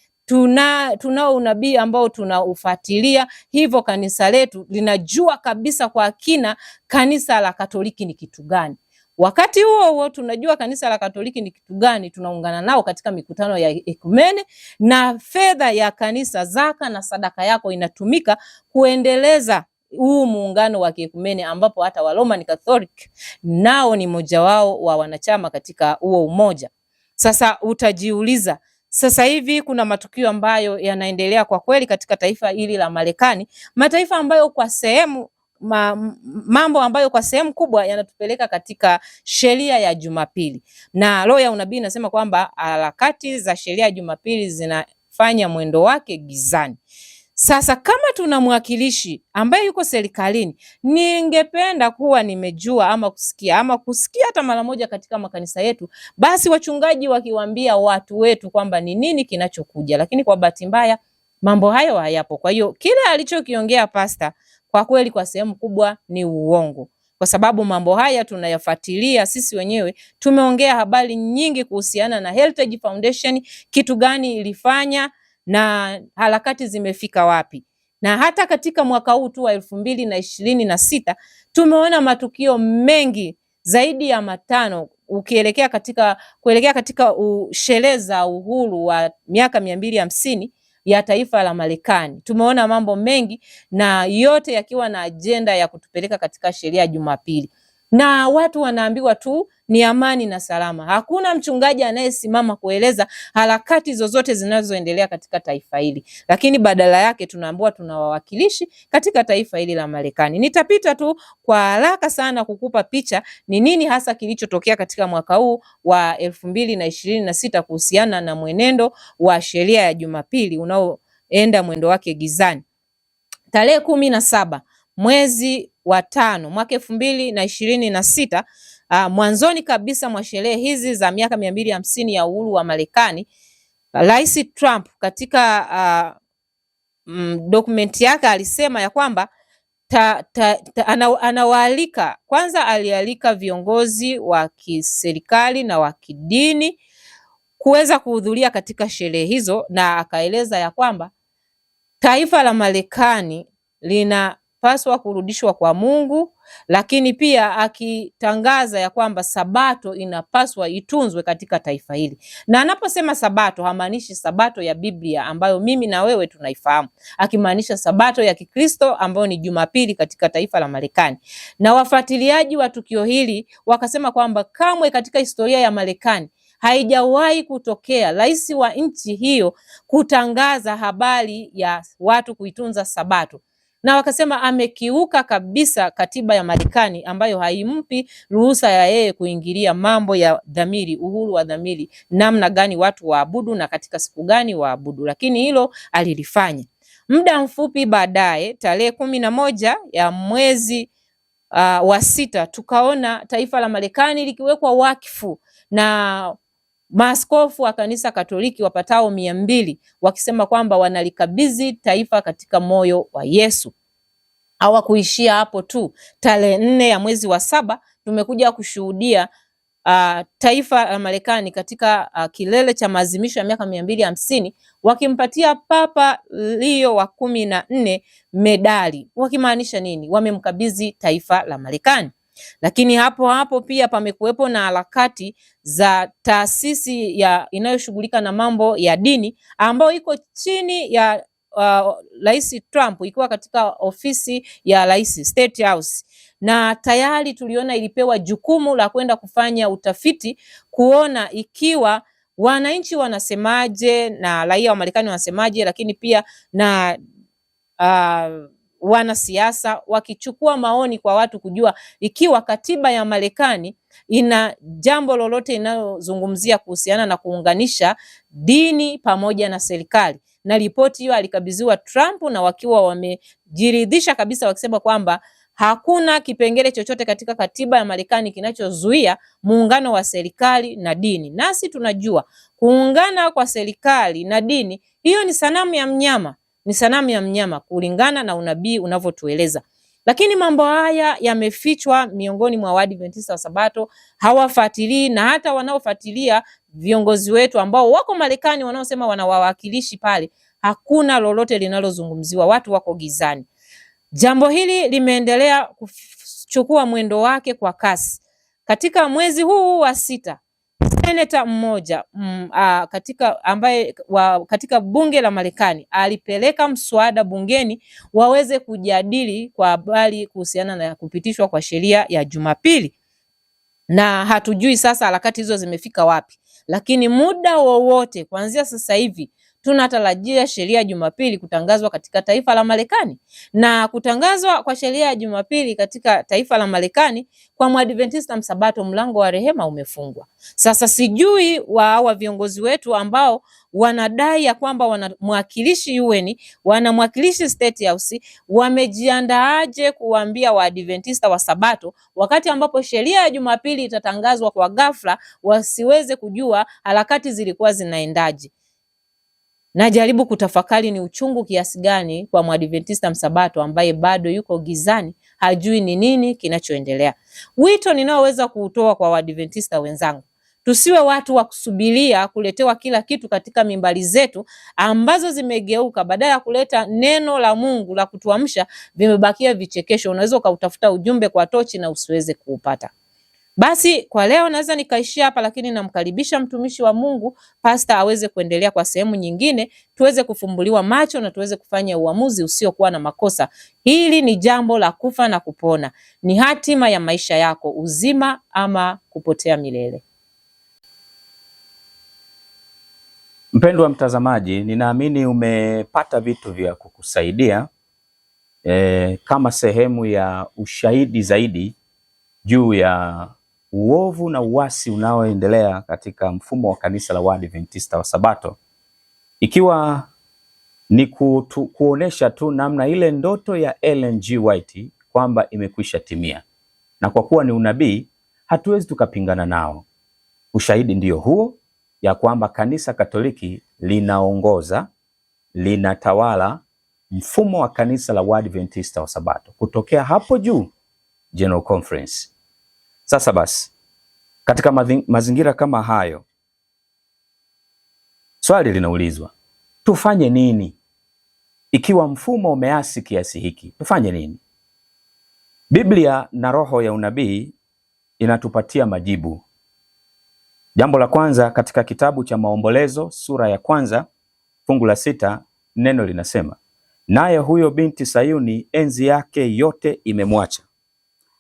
tunao unabii ambao tunaufuatilia, hivyo kanisa letu linajua kabisa kwa kina kanisa la Katoliki ni kitu gani. Wakati huo huo tunajua kanisa la Katoliki ni kitu gani, tunaungana nao katika mikutano ya ekumene, na fedha ya kanisa, zaka na sadaka yako inatumika kuendeleza huu muungano wa kiekumene, ambapo hata wa Roman Catholic nao ni moja wao wa wanachama katika huo umoja. Sasa utajiuliza, sasa hivi kuna matukio ambayo yanaendelea kwa kweli katika taifa hili la Marekani, mataifa ambayo kwa sehemu mambo ambayo kwa sehemu kubwa yanatupeleka katika sheria ya Jumapili, na roho ya unabii inasema kwamba harakati za sheria ya Jumapili zinafanya mwendo wake gizani. Sasa kama tuna mwakilishi ambaye yuko serikalini, ningependa kuwa nimejua ama kusikia hata mara moja katika makanisa yetu, basi wachungaji wakiwaambia watu wetu kwamba ni nini kinachokuja. Lakini kwa bahati mbaya mambo hayo hayapo. Kwa hiyo kile alichokiongea pasta kwa kweli kwa sehemu kubwa ni uongo, kwa sababu mambo haya tunayafuatilia sisi wenyewe. Tumeongea habari nyingi kuhusiana na Heritage Foundation, kitu gani ilifanya na harakati zimefika wapi. Na hata katika mwaka huu tu wa 2026 tumeona matukio mengi zaidi ya 5 kuelekea katika sherehe za uhuru wa miaka 250 ya taifa la Marekani. Tumeona mambo mengi na yote yakiwa na ajenda ya kutupeleka katika sheria ya Jumapili. Na watu wanaambiwa tu ni amani na salama. Hakuna mchungaji anayesimama kueleza harakati zozote zinazoendelea katika taifa hili. Lakini badala yake tunaambiwa tuna wawakilishi katika taifa hili la Marekani. Nitapita tu kwa haraka sana kukupa picha ni nini hasa kilichotokea katika mwaka huu wa 2026 kuhusiana na mwenendo wa sheria ya Jumapili unaoenda mwendo wake gizani. Tarehe 17 mwezi wa 5 mwaka 2026, mwanzoni kabisa mwa sherehe hizi za miaka 250 ya uhuru wa Marekani, Rais Trump katika dokumenti yake alisema ya kwamba anawaalika, kwanza alialika viongozi wa kiserikali na wa kidini kuweza kuhudhuria katika sherehe hizo, na akaeleza ya kwamba taifa la Marekani linapaswa kurudishwa kwa Mungu, lakini pia akitangaza ya kwamba Sabato inapaswa itunzwe katika taifa hili. Na anaposema Sabato hamaanishi Sabato ya Biblia ambayo mimi na wewe tunaifahamu, akimaanisha Sabato ya Kikristo ambayo ni Jumapili katika taifa la Marekani. Na wafuatiliaji wa tukio hili wakasema kwamba kamwe katika historia ya Marekani haijawahi kutokea rais wa nchi hiyo kutangaza habari ya watu kuitunza Sabato, na wakasema amekiuka kabisa katiba ya Marekani ambayo haimpi ruhusa ya yeye kuingilia mambo ya dhamiri, uhuru wa dhamiri, namna gani watu waabudu na katika siku gani waabudu, lakini hilo alilifanya. Muda mfupi baadaye, tarehe 11 ya mwezi wa 6, tukaona taifa la Marekani likiwekwa wakfu na maaskofu wa kanisa Katoliki wapatao 200 wakisema kwamba wanalikabidhi taifa katika moyo wa Yesu. Hawakuishia hapo tu. Tarehe 4 ya mwezi wa 7 tumekuja kushuhudia taifa la Marekani katika kilele cha maadhimisho ya miaka 250 wakimpatia Papa Leo wa 14 medali. Wakimaanisha nini? Wamemkabidhi taifa la Marekani. Lakini hapo hapo pia pamekuwepo na harakati za taasisi inayoshughulika na mambo ya dini ambayo iko chini ya Rais Trump, ikiwa katika ofisi ya Rais, State House, na tayari tuliona ilipewa jukumu la kwenda kufanya utafiti kuona ikiwa wananchi wanasemaje na raia wa Marekani wanasemaje, lakini pia na wanasiasa wakichukua maoni kwa watu kujua ikiwa katiba ya Marekani ina jambo lolote inayozungumzia kuhusiana na kuunganisha dini pamoja na serikali. Na ripoti hiyo alikabidhiwa Trump na wakiwa wamejiridhisha kabisa, wakisema kwamba hakuna kipengele chochote katika katiba ya Marekani kinachozuia muungano wa serikali na dini. Nasi tunajua kuungana kwa serikali na dini, hiyo ni sanamu ya mnyama, ni sanamu ya mnyama kulingana na unabii unavyotueleza. Lakini mambo haya yamefichwa miongoni mwa Waadventista wa Sabato, hawafuatilii, na hata wanaofuatilia viongozi wetu ambao wako Marekani wanaosema wanawawakilishi pale, hakuna lolote linalozungumziwa, watu wako gizani. Jambo hili limeendelea kuchukua mwendo wake kwa kasi. Katika mwezi huu wa 6, seneta mmoja katika bunge la Marekani alipeleka mswada bungeni waweze kujadili kwa habari kuhusiana na kupitishwa kwa sheria ya Jumapili, na hatujui sasa harakati hizo zimefika wapi, lakini muda wowote kuanzia sasa hivi tunatarajia sheria ya Jumapili kutangazwa katika taifa la Marekani. Na kutangazwa kwa sheria ya Jumapili katika taifa la Marekani, kwa Mwadventista Msabato, mlango wa rehema umefungwa. Sasa sijui wa viongozi wetu ambao wanadai ya kwamba wanamwakilishi UN, wanamwakilishi State House, wamejiandaaje kuambia Waadventista wa Sabato wakati ambapo sheria ya Jumapili itatangazwa kwa ghafla, wasiweze kujua harakati zilikuwa zinaendaje. Najaribu kutafakari ni uchungu kiasi gani kwa Mwadventista Msabato ambaye bado yuko gizani, hajui ni nini kinachoendelea. Wito ninaoweza kuutoa kwa Waadventista wenzangu, tusiwe watu wa kusubiria kuletewa kila kitu katika mimbari zetu ambazo zimegeuka, badala ya kuleta neno la Mungu la kutuamsha, vimebakia vichekesho. Unaweza ukautafuta ujumbe kwa tochi na usiweze kuupata. Basi kwa leo naweza nikaishia hapa, lakini namkaribisha mtumishi wa Mungu Pastor aweze kuendelea kwa sehemu nyingine, tuweze kufumbuliwa macho na tuweze kufanya uamuzi usiokuwa na makosa. Hili ni jambo la kufa na kupona, ni hatima ya maisha yako, uzima ama kupotea milele. Mpendwa mtazamaji, ninaamini umepata vitu vya kukusaidia kama sehemu ya ushahidi zaidi juu ya uovu na uasi unaoendelea katika mfumo wa kanisa la Waadventista wa Sabato, ikiwa ni kuonesha tu namna ile ndoto ya Ellen G. White kwamba imekwisha timia, na kwa kuwa ni unabii hatuwezi tukapingana nao. Ushahidi ndio huo ya kwamba kanisa Katoliki linaongoza, linatawala mfumo wa kanisa la Waadventista wa Sabato kutokea hapo juu, General Conference. Sasa basi, katika mazingira kama hayo, swali linaulizwa, tufanye nini? Ikiwa mfumo umeasi kiasi hiki, tufanye nini? Biblia na roho ya unabii inatupatia majibu. Jambo la kwanza, katika kitabu cha Maombolezo sura ya 1 fungu la 6, neno linasema, naye huyo binti Sayuni enzi yake yote imemwacha.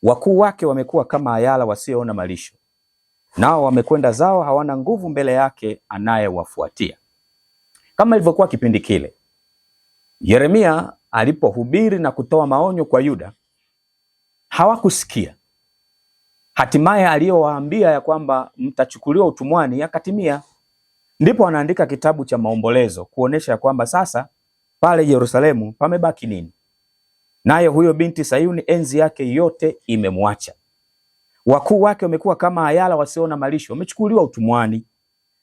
Wakuu wake wamekuwa kama ayala wasioona malisho, nao wamekwenda zao, hawana nguvu mbele yake anayewafuatia. Kama ilivyokuwa kipindi kile Yeremia alipohubiri na kutoa maonyo kwa Yuda, hawakusikia. Hatimaye aliyowaambia ya kwamba mtachukuliwa utumwani yakatimia. Ndipo anaandika kitabu cha Maombolezo kuonesha ya kwamba sasa pale Yerusalemu pamebaki nini? Naye huyo binti Sayuni enzi yake yote imemwacha. Wakuu wake wamekuwa kama ayala wasiona malisho, wamechukuliwa utumwani,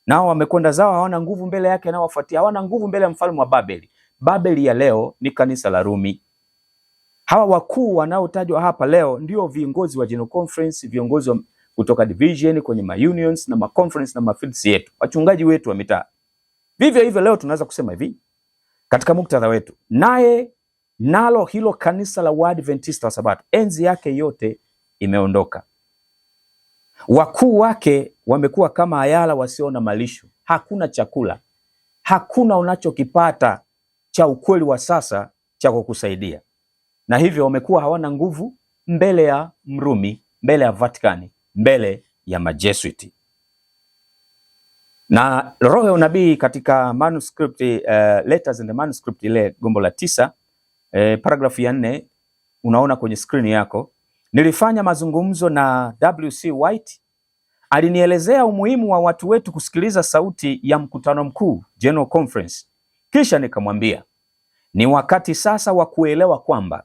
nao wamekwenda zao, hawana nguvu mbele yake anaowafuatia. Hawana nguvu mbele ya mfalme wa Babeli. Babeli ya leo ni kanisa la Rumi. Hawa wakuu wanaotajwa hapa leo ndio viongozi wa General Conference, viongozi kutoka division kwenye unions na conference na fields yetu, wachungaji wetu wa mitaa. Vivyo hivyo leo tunaweza kusema hivi katika muktadha wetu, nalo hilo kanisa la Waadventista wa Sabato enzi yake yote imeondoka. Wakuu wake wamekuwa kama ayala wasio na malisho. Hakuna chakula, hakuna unachokipata cha ukweli wa sasa cha kukusaidia, na hivyo wamekuwa hawana nguvu mbele ya Mrumi, mbele ya Vatikani, mbele ya Majesuiti. Na roho ya unabii katika manuscript, Letters in the Manuscript, ile gombo la 9, paragrafu ya 4, unaona kwenye screen yako. Nilifanya mazungumzo na W.C. White. Alinielezea umuhimu wa watu wetu kusikiliza sauti ya mkutano mkuu, General Conference. Kisha nikamwambia ni wakati sasa wa kuelewa kwamba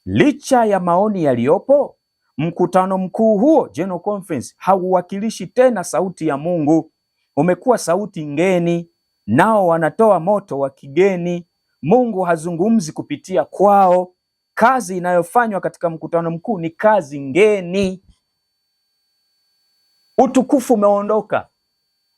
licha ya maoni yaliyopo, mkutano mkuu huo, General Conference, hauwakilishi tena sauti ya Mungu. Umekuwa sauti ngeni, nao wanatoa moto wa kigeni. Mungu hazungumzi kupitia kwao. Kazi inayofanywa katika mkutano mkuu ni kazi ngeni. Utukufu umeondoka,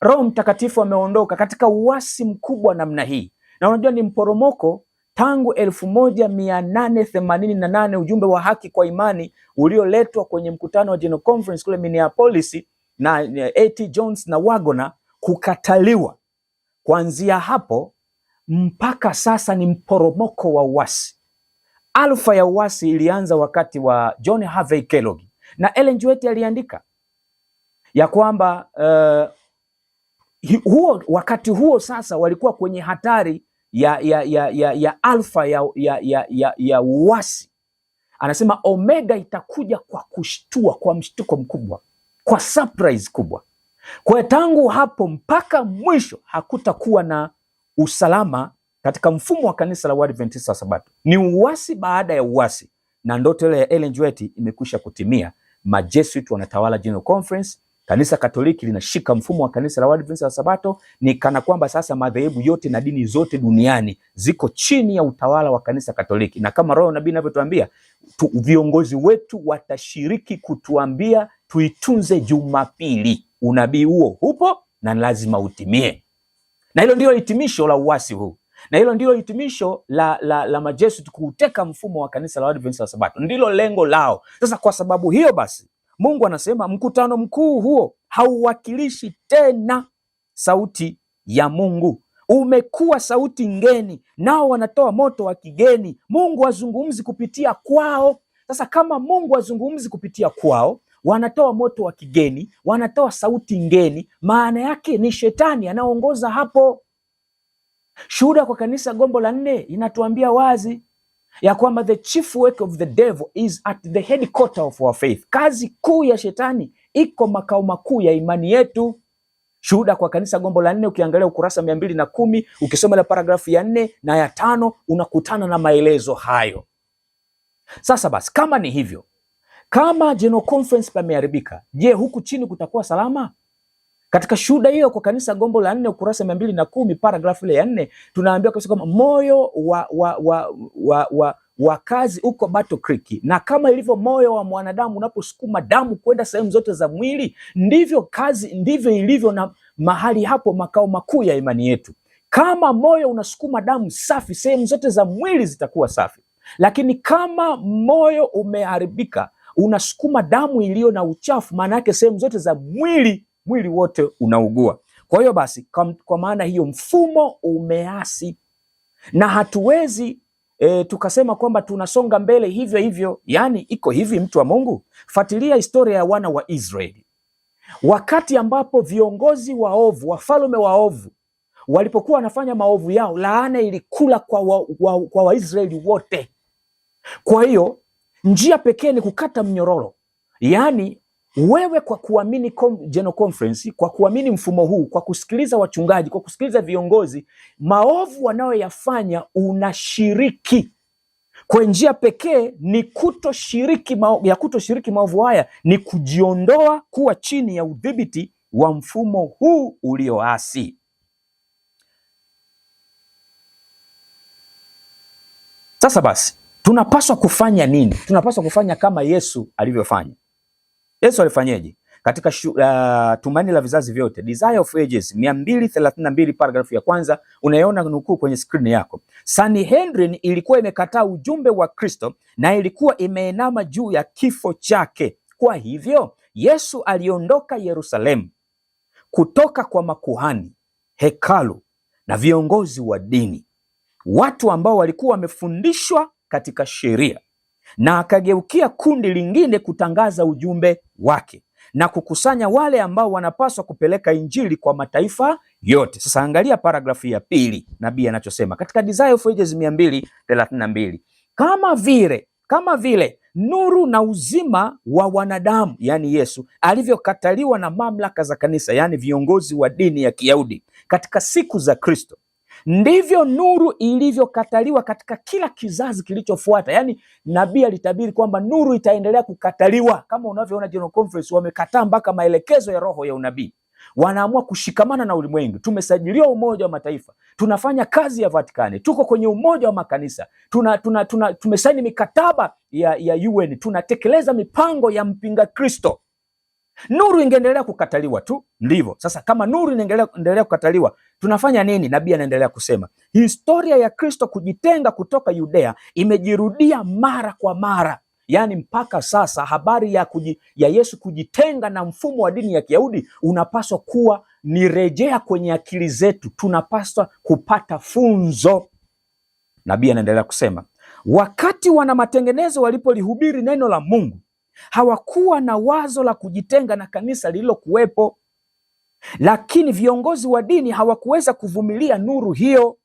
Roho Mtakatifu ameondoka katika uasi mkubwa namna hii. Na unajua ni mporomoko tangu 1888 ujumbe wa haki kwa imani ulioletwa kwenye mkutano wa General Conference kule Minneapolis na A.T. Jones na Wagner kukataliwa. Kuanzia hapo mpaka sasa ni mporomoko wa uasi. Alfa ya uasi ilianza wakati wa John Harvey Kellogg, na Ellen G. White aliandika ya kwamba wakati huo sasa walikuwa kwenye hatari ya alfa ya uasi. Anasema omega itakuja kwa kushtua, kwa mshtuko mkubwa, kwa surprise kubwa. Kwa tangu hapo mpaka mwisho hakutakuwa na usalama katika mfumo wa kanisa la Waadventista wa Sabato. Ni uasi baada ya uasi, na ndoto ile ya Ellen G. White imekwisha kutimia. Majesuit wanatawala General Conference. Kanisa Katoliki linashika mfumo wa kanisa la Waadventista wa Sabato. Ni kana kwamba sasa madhehebu yote na dini zote duniani ziko chini ya utawala wa kanisa Katoliki, na kama Roho nabii anavyotuambia, viongozi wetu watashiriki kutuambia tuitunze Jumapili. Unabii huo upo na lazima utimie, na hilo ndilo hitimisho la uasi huu, na hilo ndilo hitimisho la Majesuit kuuteka mfumo wa kanisa la Waadventista wa Sabato. Ndilo lengo lao. Sasa kwa sababu hiyo basi, Mungu anasema mkutano mkuu huo hauwakilishi tena sauti ya Mungu. Umekuwa sauti ngeni, nao wanatoa moto wa kigeni. Mungu hazungumzi kupitia kwao. Sasa kama Mungu hazungumzi kupitia kwao, wanatoa moto wa kigeni, wanatoa sauti ngeni, maana yake ni shetani anaongoza hapo. Shuhuda kwa kanisa gombo la 4 inatuambia wazi ya kwamba the chief work of the devil is at the headquarter of our faith. Kazi kuu ya shetani iko makao makuu ya imani yetu. Shuhuda kwa kanisa gombo la 4, ukiangalia ukurasa 210, ukisoma ile paragrafu ya 4 na ya 5, unakutana na maelezo hayo. Sasa basi, kama ni hivyo, kama General Conference pameharibika, je, huku chini kutakuwa salama? Katika shuhuda hiyo kwa kanisa gombo la 4 ukurasa 210 paragrafu ile ya 4, tunaambiwa kwamba moyo wa kazi uko Battle Creek, na kama ilivyo moyo wa mwanadamu unaposukuma damu kwenda sehemu zote za mwili, ndivyo ilivyo na mahali hapo makao makuu ya imani yetu. Kama moyo unasukuma damu safi, sehemu zote za mwili zitakuwa safi. Lakini kama moyo umeharibika, unasukuma damu iliyo na uchafu, maana yake sehemu zote za mwili wote unaugua. Kwa hiyo basi, kwa maana hiyo mfumo umeasi, na hatuwezi tukasema kwamba tunasonga mbele hivyo hivyo. Yani iko hivi, mtu wa Mungu, fuatilia historia ya wana wa Israeli. Wakati ambapo viongozi waovu, wafalme waovu walipokuwa wanafanya maovu yao, laana ilikula kwa Waisraeli wote. Kwa hiyo njia pekee ni kukata mnyororo. Yani wewe kwa kuamini General Conference, kwa kuamini mfumo huu, kwa kusikiliza wachungaji, kwa kusikiliza viongozi, maovu wanayoyafanya unashiriki. Kwa njia pekee ni kutoshiriki maovu haya ni kujiondoa kuwa chini ya udhibiti wa mfumo huu ulioasi. Sasa basi, tunapaswa kufanya nini? Tunapaswa kufanya kama Yesu alivyofanya. Yesu alifanyeje? Katika Tumaini la Vizazi Vyote, Desire of Ages 232 paragrafu ya 1, unaiona nukuu kwenye skrini yako. Sanhedrin ilikuwa imekataa ujumbe wa Kristo na ilikuwa imeinama juu ya kifo chake Kwa hivyo Yesu aliondoka Yerusalemu kutoka kwa makuhani, hekalu na viongozi wa dini, watu ambao walikuwa wamefundishwa katika sheria, na akageukia kundi lingine kutangaza ujumbe wake na kukusanya wale ambao wanapaswa kupeleka injili kwa mataifa yote. Sasa angalia paragrafu ya pili, nabii anachosema katika Desire of Ages 232. Kama vile nuru na uzima wa wanadamu, yani Yesu, alivyokataliwa na mamlaka za kanisa, yani viongozi wa dini ya Kiyahudi katika siku za Kristo, ndivyo nuru ilivyokataliwa katika kila kizazi kilichofuata. Yani nabii alitabiri kwamba nuru itaendelea kukataliwa. Kama unavyoona General Conference wamekataa mpaka maelekezo ya roho ya unabii. Wanaamua kushikamana na ulimwengu. Tumesajiliwa Umoja wa Mataifa, tunafanya kazi ya Vatikani, tuko kwenye umoja wa makanisa, tumesaini mikataba ya UN, tunatekeleza mipango ya mpinga Kristo. Nuru ingeendelea kukataliwa tu. Ndivyo sasa, kama nuru inaendelea kukataliwa, tunafanya nini? Nabii anaendelea kusema historia ya Kristo kujitenga kutoka Yudea imejirudia mara kwa mara. Yaani mpaka sasa habari ya Yesu kujitenga na mfumo wa dini ya Kiyahudi unapaswa kuwa ni rejea kwenye akili zetu. Tunapaswa kupata funzo. Nabii anaendelea kusema, wakati wana matengenezo walipolihubiri neno la Mungu, hawakuwa na wazo la kujitenga na kanisa lililokuwepo, lakini viongozi wa dini hawakuweza kuvumilia nuru hiyo,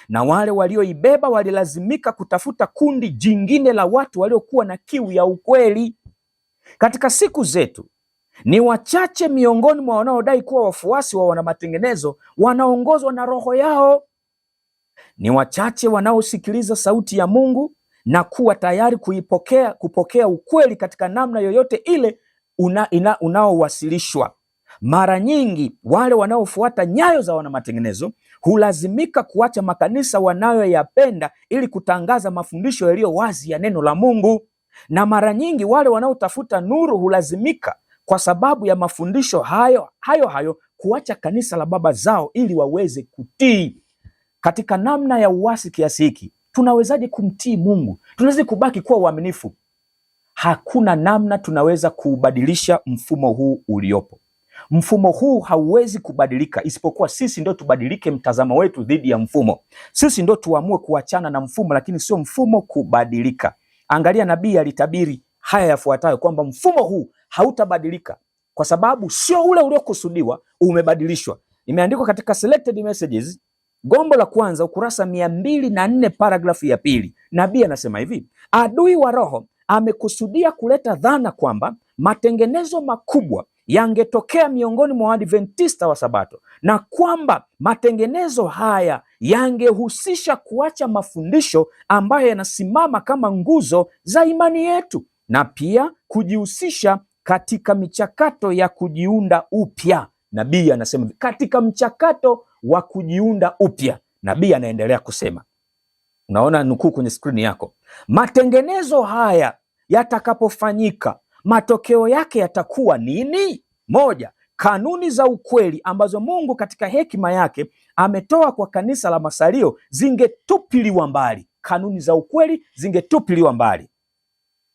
na wale walioibeba walilazimika kutafuta kundi jingine la watu waliokuwa na kiu ya ukweli. Katika siku zetu ni wachache miongoni mwa wanaodai kuwa wafuasi wa wana matengenezo wanaongozwa na roho yao. Ni wachache wanaosikiliza sauti ya Mungu na kuwa tayari kupokea ukweli katika namna yoyote ile unaowasilishwa. Mara nyingi wale wanaofuata nyayo za wana matengenezo hulazimika kuacha makanisa wanayoyapenda ili kutangaza mafundisho yaliyo wazi ya neno la Mungu. Na mara nyingi wale wanaotafuta nuru hulazimika kwa sababu ya mafundisho hayo kuacha kanisa la baba zao ili waweze kutii. Katika namna ya uasi kiasi hiki, tunawezaje kumtii Mungu? Tunaweza kubaki kuwa waaminifu? Hakuna namna tunaweza kuubadilisha mfumo huu uliopo. Mfumo huu hauwezi kubadilika isipokuwa sisi ndio tubadilike mtazamo wetu dhidi ya mfumo. Sisi ndio tuamue kuachana na mfumo, lakini sio mfumo kubadilika. Angalia, nabii alitabiri haya yafuatayo kwamba mfumo huu hautabadilika kwa sababu sio ule uliokusudiwa, umebadilishwa. Imeandikwa katika Selected Messages, gombo la kwanza, ukurasa 204, paragrafu ya pili. Nabii anasema hivi: adui wa roho amekusudia kuleta dhana kwamba matengenezo makubwa yangetokea miongoni mwa Waadventista wa Sabato, na kwamba matengenezo haya yangehusisha kuacha mafundisho ambayo yanasimama kama nguzo za imani yetu, na pia kujihusisha katika michakato ya kujiunda upya. Nabii anasema katika mchakato wa kujiunda upya. Nabii anaendelea kusema, unaona nukuu kwenye skrini yako, matengenezo haya yatakapofanyika, matokeo yake yatakuwa nini? Moja, kanuni za ukweli ambazo Mungu katika hekima yake ametoa kwa kanisa la masalio zingetupiliwa mbali. Kanuni za ukweli zingetupiliwa mbali.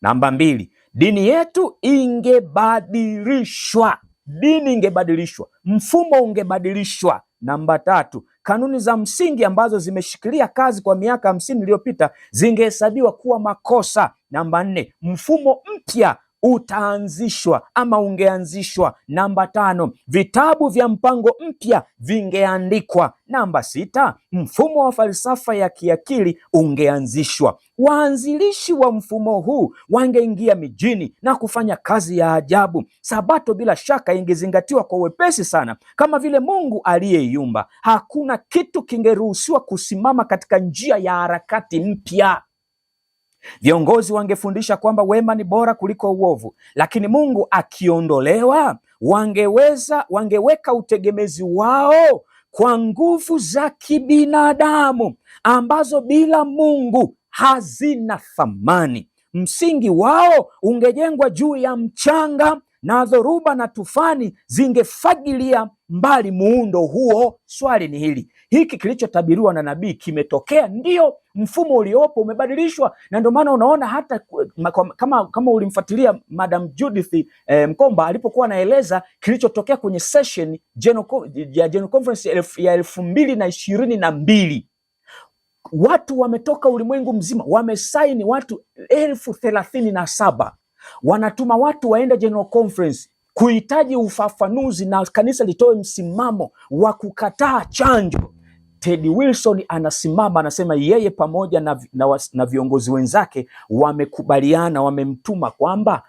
Namba mbili, dini yetu ingebadilishwa. Dini ingebadilishwa, mfumo ungebadilishwa. Namba tatu, kanuni za msingi ambazo zimeshikilia kazi kwa miaka 50 iliyopita zingehesabiwa kuwa makosa. Namba nne, mfumo mpya utaanzishwa ama ungeanzishwa. Namba tano, vitabu vya mpango mpya vingeandikwa. Namba sita, mfumo wa falsafa ya kiakili ungeanzishwa. Waanzilishi wa mfumo huu wangeingia mijini na kufanya kazi ya ajabu. Sabato bila shaka ingezingatiwa kwa wepesi sana kama vile Mungu aliyeiumba. Hakuna kitu kingeruhusiwa kusimama katika njia ya harakati mpya. Viongozi wangefundisha kwamba wema ni bora kuliko uovu, lakini Mungu akiondolewa, wangeweka utegemezi wao kwa nguvu za kibinadamu ambazo bila Mungu hazina thamani. Msingi wao ungejengwa juu ya mchanga na dhoruba na tufani zingefagilia mbali muundo huo. Swali ni hili: hiki kilichotabiriwa na nabii kimetokea, ndio mfumo uliopo umebadilishwa. Na ndio maana unaona hata kama ulimfuatilia Madam Judith Mkomba alipokuwa anaeleza kilichotokea kwenye session General Conference ya 2022, watu wametoka ulimwengu mzima, wamesaini watu 37,000, wanatuma watu waende General Conference kuhitaji ufafanuzi na kanisa litoe msimamo wa kukataa chanjo. Teddy Wilson anasimama anasema yeye pamoja na viongozi wenzake wamekubaliana, wamemtuma kwamba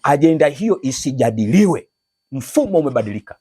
ajenda hiyo isijadiliwe. Mfumo umebadilika.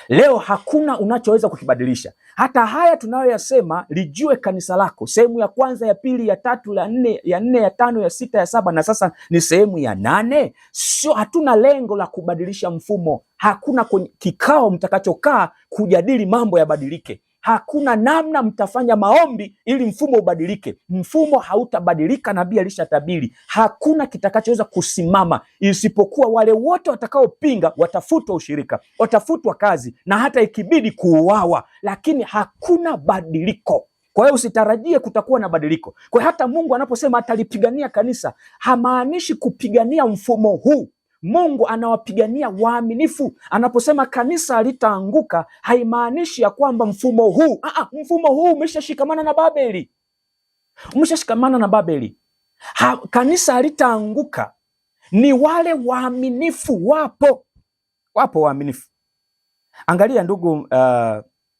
Leo hakuna unachoweza kukibadilisha. Hata haya tunayoyasema, lijue kanisa lako, sehemu ya kwanza, ya pili, ya tatu, ya nne, ya tano, ya sita, ya saba, na sasa ni sehemu ya 8. Sio, hatuna lengo la kubadilisha mfumo. Hakuna kikao mtakachokaa kujadili mambo yabadilike. Hakuna namna mtafanya maombi ili mfumo ubadilike. Mfumo hautabadilika, nabii alishatabiri. Hakuna kitakachoweza kusimama isipokuwa wale wote watakaopinga watafutwa ushirika, watafutwa kazi, na hata ikibidi kuuawa, lakini hakuna badiliko. Kwa hiyo usitarajie kutakuwa na badiliko. Kwa hiyo hata Mungu anaposema atalipigania kanisa, hamaanishi kupigania mfumo huu. Mungu anawapigania waaminifu. Anaposema kanisa halitaanguka, haimaanishi ya kwamba mfumo huu, mfumo huu umeshashikamana na Babeli. Umeshashikamana na Babeli. Kanisa halitaanguka. Ni wale waaminifu, wapo waaminifu. Angalia ndugu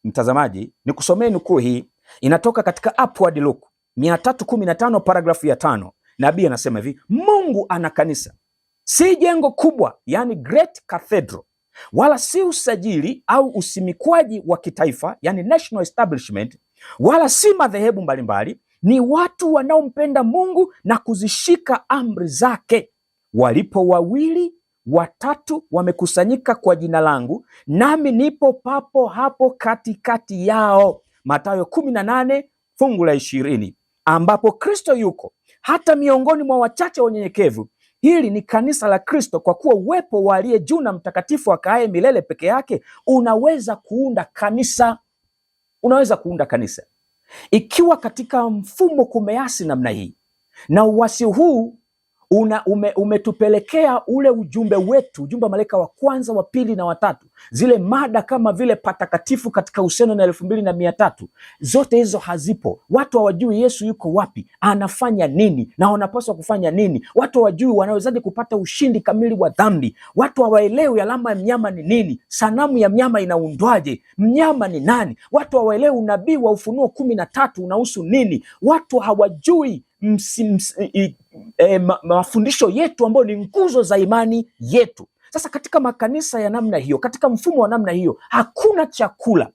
mtazamaji, nikusomee nukuu hii, inatoka katika Upward Look 315 paragrafu ya 5. Nabii anasema hivi: Mungu ana kanisa, si jengo kubwa, yani Great Cathedral, wala si usajili au usimikwaji wa kitaifa, yani national establishment, wala si madhehebu mbalimbali. Ni watu wanaompenda Mungu na kuzishika amri zake. Walipo 2, 3 wamekusanyika kwa jina langu, nami nipo papo hapo katikati yao. Mathayo 18 fungu la 20, ambapo Kristo yuko hata miongoni mwa wachache wanyenyekevu. Hili ni kanisa la Kristo, kwa kuwa uwepo wa aliye juu na mtakatifu akaaye milele peke yake unaweza kuunda kanisa. Unaweza kuunda kanisa. Ikiwa katika mfumo kumeasi namna hii, na uasi huu umetupelekea ule ujumbe wetu, ujumbe wa malaika wa kwanza, wa pili na watatu, zile mada kama vile patakatifu katika uhusiano na 2300, zote hizo hazipo. Watu hawajui Yesu yuko wapi, anafanya nini na wanapaswa kufanya nini. Watu hawajui wanawezaje kupata ushindi kamili wa dhambi. Watu hawaelewi alama ya mnyama ni nini, sanamu ya mnyama inaundwaje, mnyama ni nani. Watu hawaelewi unabii wa Ufunuo 13 unahusu nini. Watu hawajui mafundisho yetu ambayo ni nguzo za imani yetu. Sasa katika makanisa ya namna hiyo, katika mfumo wa namna hiyo, hakuna chakula.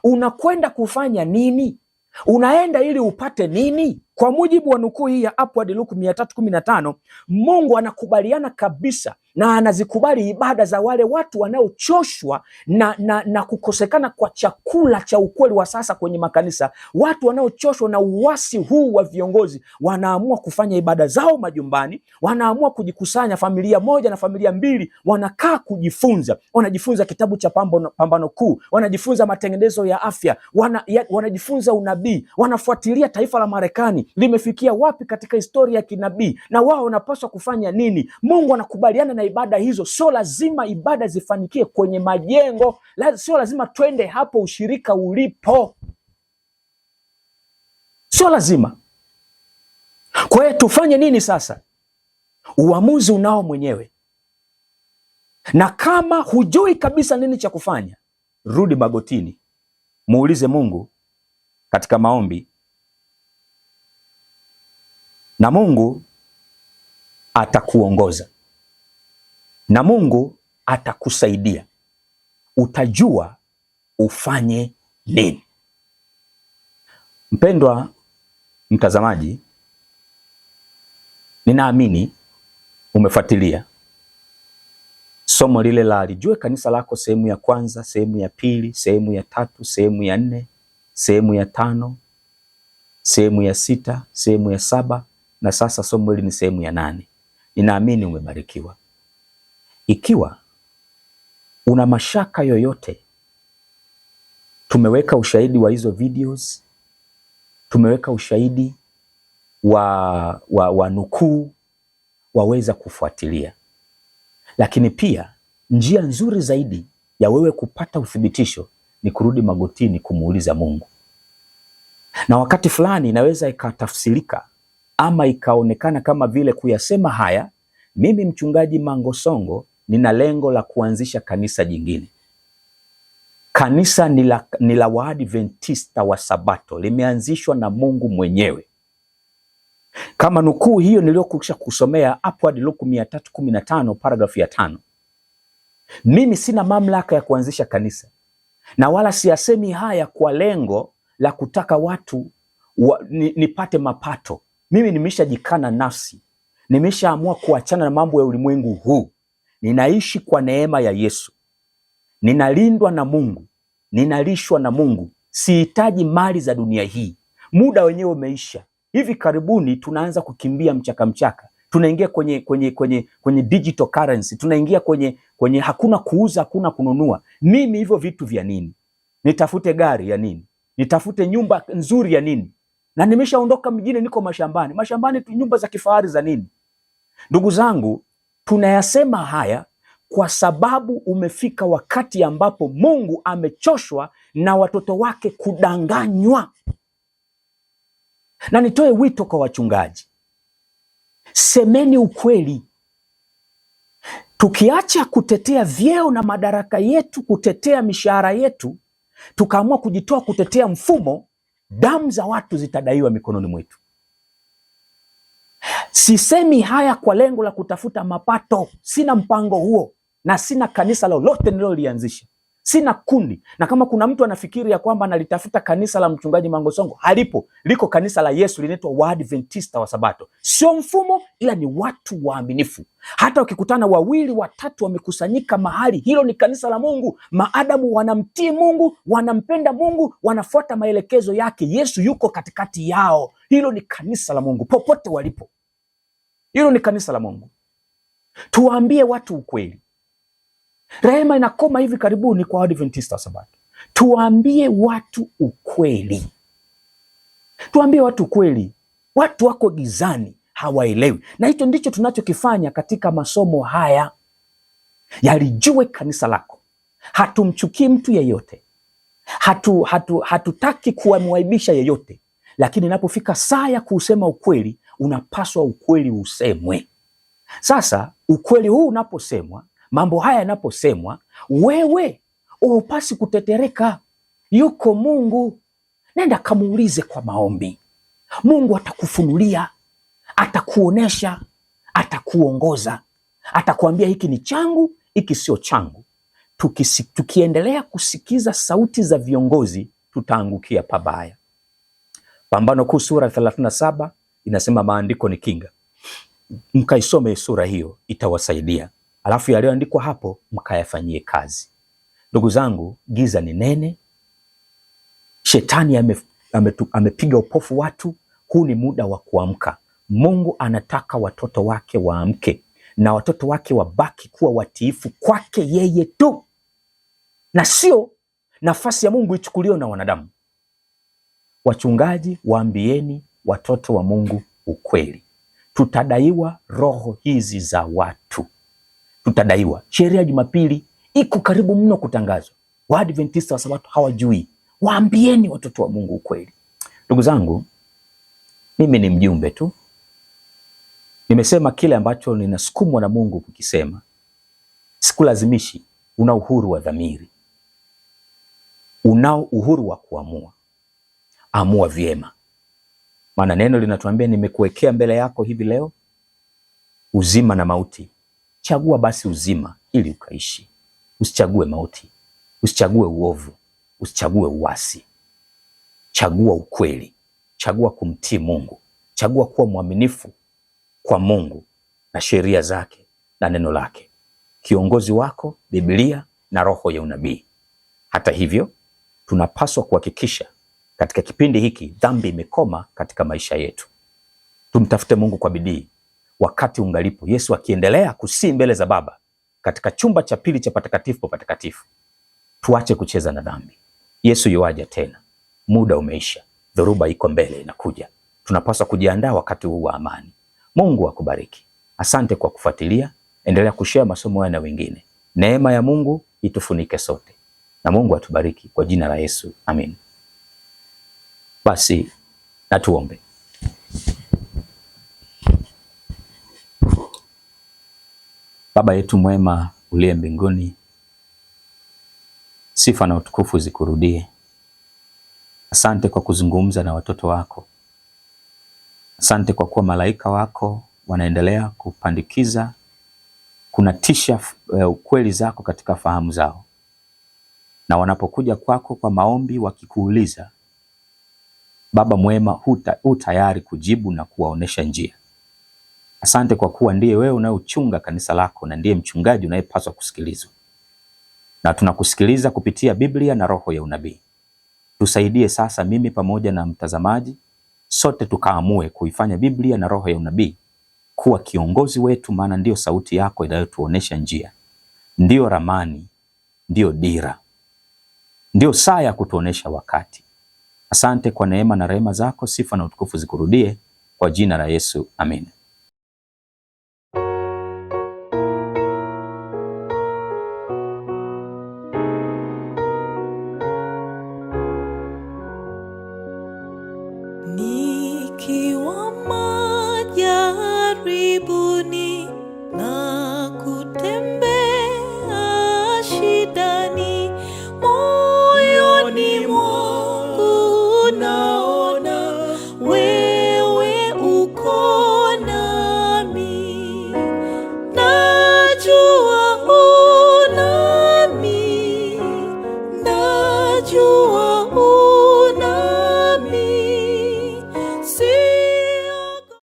Unakwenda kufanya nini? Unaenda ili upate nini? Kwa mujibu wa nukuu hii ya Upward Look 315, Mungu anakubaliana kabisa na anazikubali ibada za wale watu wanaochoshwa na kukosekana kwa chakula cha ukweli wa sasa kwenye makanisa. Watu wanaochoshwa na uasi huu wa viongozi wanaamua kufanya ibada zao majumbani, wanaamua kujikusanya, familia moja na familia mbili, wanakaa kujifunza. Wanajifunza kitabu cha Pambano Kuu, wanajifunza matengenezo ya afya, wanajifunza unabii, wanafuatilia taifa la Marekani limefikia wapi katika historia ya kinabii na wao wanapaswa kufanya nini. Mungu anakubaliana na ibada hizo. Sio lazima ibada zifanikie kwenye majengo, sio lazima twende hapo ushirika ulipo, sio lazima. Kwa hiyo tufanye nini sasa? Uamuzi unao mwenyewe, na kama hujui kabisa nini cha kufanya, rudi magotini, muulize Mungu katika maombi, na Mungu atakuongoza na Mungu atakusaidia. Utajua ufanye nini. Mpendwa mtazamaji, ninaamini umefuatilia somo lile la lijue kanisa lako, sehemu ya kwanza, sehemu ya pili, sehemu ya 3, sehemu ya 4, sehemu ya 5, sehemu ya 6, sehemu ya 7, na sasa somo hili ni sehemu ya 8. Ninaamini umebarikiwa. Ikiwa una mashaka yoyote Tumeweka ushahidi wa hizo videos, tumeweka ushahidi wa nukuu, waweza kufuatilia. Lakini pia njia nzuri zaidi ya wewe kupata uthibitisho ni kurudi magotini kumuuliza Mungu. Na wakati fulani inaweza ikatafsirika ama ikaonekana kama vile kuyasema haya, mimi mchungaji Mangosongo nina lengo la kuanzisha kanisa jingine. Kanisa ni la Waadventista wa Sabato, limeanzishwa na Mungu mwenyewe. Kama nukuu hiyo niliyokwisha kusomea Upward Luke 315 paragrafu ya 5. Mimi sina mamlaka ya kuanzisha kanisa, na wala siyasemi haya kwa lengo la kutaka watu nipate mapato. Mimi nimeshajikana nafsi, nimeshaamua kuachana na mambo ya ulimwengu huu. Ninaishi kwa neema ya Yesu, ninalindwa na Mungu, ninalishwa na Mungu. Sihitaji mali za dunia hii. Muda wenyewe umeisha. Hivi karibuni tunaanza kukimbia mchaka, tunaingia kwenye digital currency, tunaingia kwenye hakuna kuuza, hakuna kununua. Mimi hivyo vitu vya nini? Nitafute gari ya nini? Nitafute nyumba nzuri ya nini? Na nimeshaondoka mjini, niko mashambani tu, nyumba za kifahari za nini? Ndugu zangu, tunayasema haya kwa sababu umefika wakati ambapo Mungu amechoshwa na watoto wake kudanganywa. Na nitoe wito kwa wachungaji, semeni ukweli. Tukiacha kutetea vyeo na madaraka yetu, kutetea mishahara yetu, tukaamua kujitoa kutetea mfumo, damu za watu zitadaiwa mikononi mwetu. Sisemi haya kwa lengo la kutafuta mapato, sina mpango huo, na sina kanisa lolote nililolianzisha, sina kundi. Na kama kuna mtu anafikiri ya kwamba analitafuta kanisa la mchungaji Mangosongo, halipo. Liko kanisa la Yesu linaitwa Waadventista wa Sabato. Sio mfumo, ila ni watu waaminifu. Hata ukikutana 2 3 wamekusanyika mahali, hilo ni kanisa la Mungu. Maadamu wanamtii Mungu, wanampenda Mungu, wanafuata maelekezo yake, Yesu yuko katikati yao. Hilo ni kanisa la Mungu popote walipo. Hilo ni kanisa la Mungu. Tuwaambie watu ukweli. Rehema inakoma hivi karibuni kwa Waadventista wa Sabato. Tuwaambie watu ukweli. Tuambie watu ukweli. Watu wako gizani, hawaelewi. Na hicho ndicho tunachokifanya katika masomo haya. Yalijue kanisa lako. Hatumchukii mtu yeyote. Hatutaki kuamwaibisha yeyote. Lakini inapofika saa ya kusema ukweli, unapaswa ukweli usemwe. Sasa ukweli huu unaposemwa, mambo haya yanaposemwa, wewe upasi kutetereka. Yuko Mungu. Nenda kamuulize kwa maombi. Mungu atakufunulia, atakuonesha, atakuongoza, atakuambia hiki ni changu, hiki sio changu. Tukiendelea kusikiza sauti za viongozi, tutaangukia pabaya. Pambano Kuu sura 37 inasema maandiko ni kinga. Mkaisome sura hiyo, itawasaidia. Alafu yaliyoandikwa hapo mkayafanyie kazi. Ndugu zangu, giza ni nene. Shetani amepiga upofu watu. Huu ni muda wa kuamka. Mungu anataka watoto wake waamke, na watoto wake wabaki kuwa watiifu kwake yeye tu, na sio nafasi ya Mungu ichukuliwe na wanadamu. Wachungaji, waambieni watoto wa Mungu ukweli. Tutadaiwa roho hizi za watu. Tutadaiwa. Sheria ya Jumapili iko karibu mno kutangazwa. Waadventista wa Sabato hawajui. Waambieni watoto wa Mungu ukweli. Ndugu zangu, mimi ni mjumbe tu. Nimesema kile ambacho ninasukumwa na Mungu kukisema. Sikulazimishi. Una uhuru wa dhamiri. Unao uhuru wa kuamua. Amua vyema. Maana neno linatuambia, nimekuwekea mbele yako hivi leo uzima na mauti. Chagua basi uzima ili ukaishi. Usichague mauti. Usichague uovu. Usichague uasi. Chagua ukweli. Chagua kumtii Mungu. Chagua kuwa mwaminifu kwa Mungu na sheria zake na neno lake. Kiongozi wako Biblia na roho ya unabii. Hata hivyo, tunapaswa kuhakikisha katika kipindi hiki dhambi imekoma katika maisha yetu. Tumtafute Mungu kwa bidii wakati ungalipo. Yesu akiendelea kusii mbele za Baba katika chumba cha pili cha patakatifu pa patakatifu. Tuache kucheza na dhambi. Yesu yuaja tena, muda umeisha, dhoruba iko mbele inakuja. Tunapaswa kujiandaa wakati huu wa amani. Mungu akubariki. Asante kwa kufuatilia. Endelea kushare masomo haya na wengine. Neema ya Mungu itufunike sote, na Mungu atubariki kwa jina la Yesu, amin. Basi na tuombe. Baba yetu mwema uliye mbinguni, sifa na utukufu zikurudie. Asante kwa kuzungumza na watoto wako. Asante kwa kuwa malaika wako wanaendelea kupandikiza, kunatisha ukweli zako katika fahamu zao, na wanapokuja kwako kwa maombi wakikuuliza, Baba mwema, hu tayari kujibu na kuwaonesha njia. Asante kwa kuwa ndiye wewe unayechunga kanisa lako na ndiye mchungaji unayepaswa kusikilizwa, na tunakusikiliza kupitia Biblia na roho ya unabii. Tusaidie sasa, mimi pamoja na mtazamaji, sote tukaamue kuifanya Biblia na roho ya unabii kuwa kiongozi wetu, maana ndio sauti yako inayotuonesha njia, ndio ramani, ndio dira, ndio saa ya kutuonesha wakati. Asante kwa neema na rehema zako. Sifa na utukufu zikurudie kwa jina la Yesu, amen.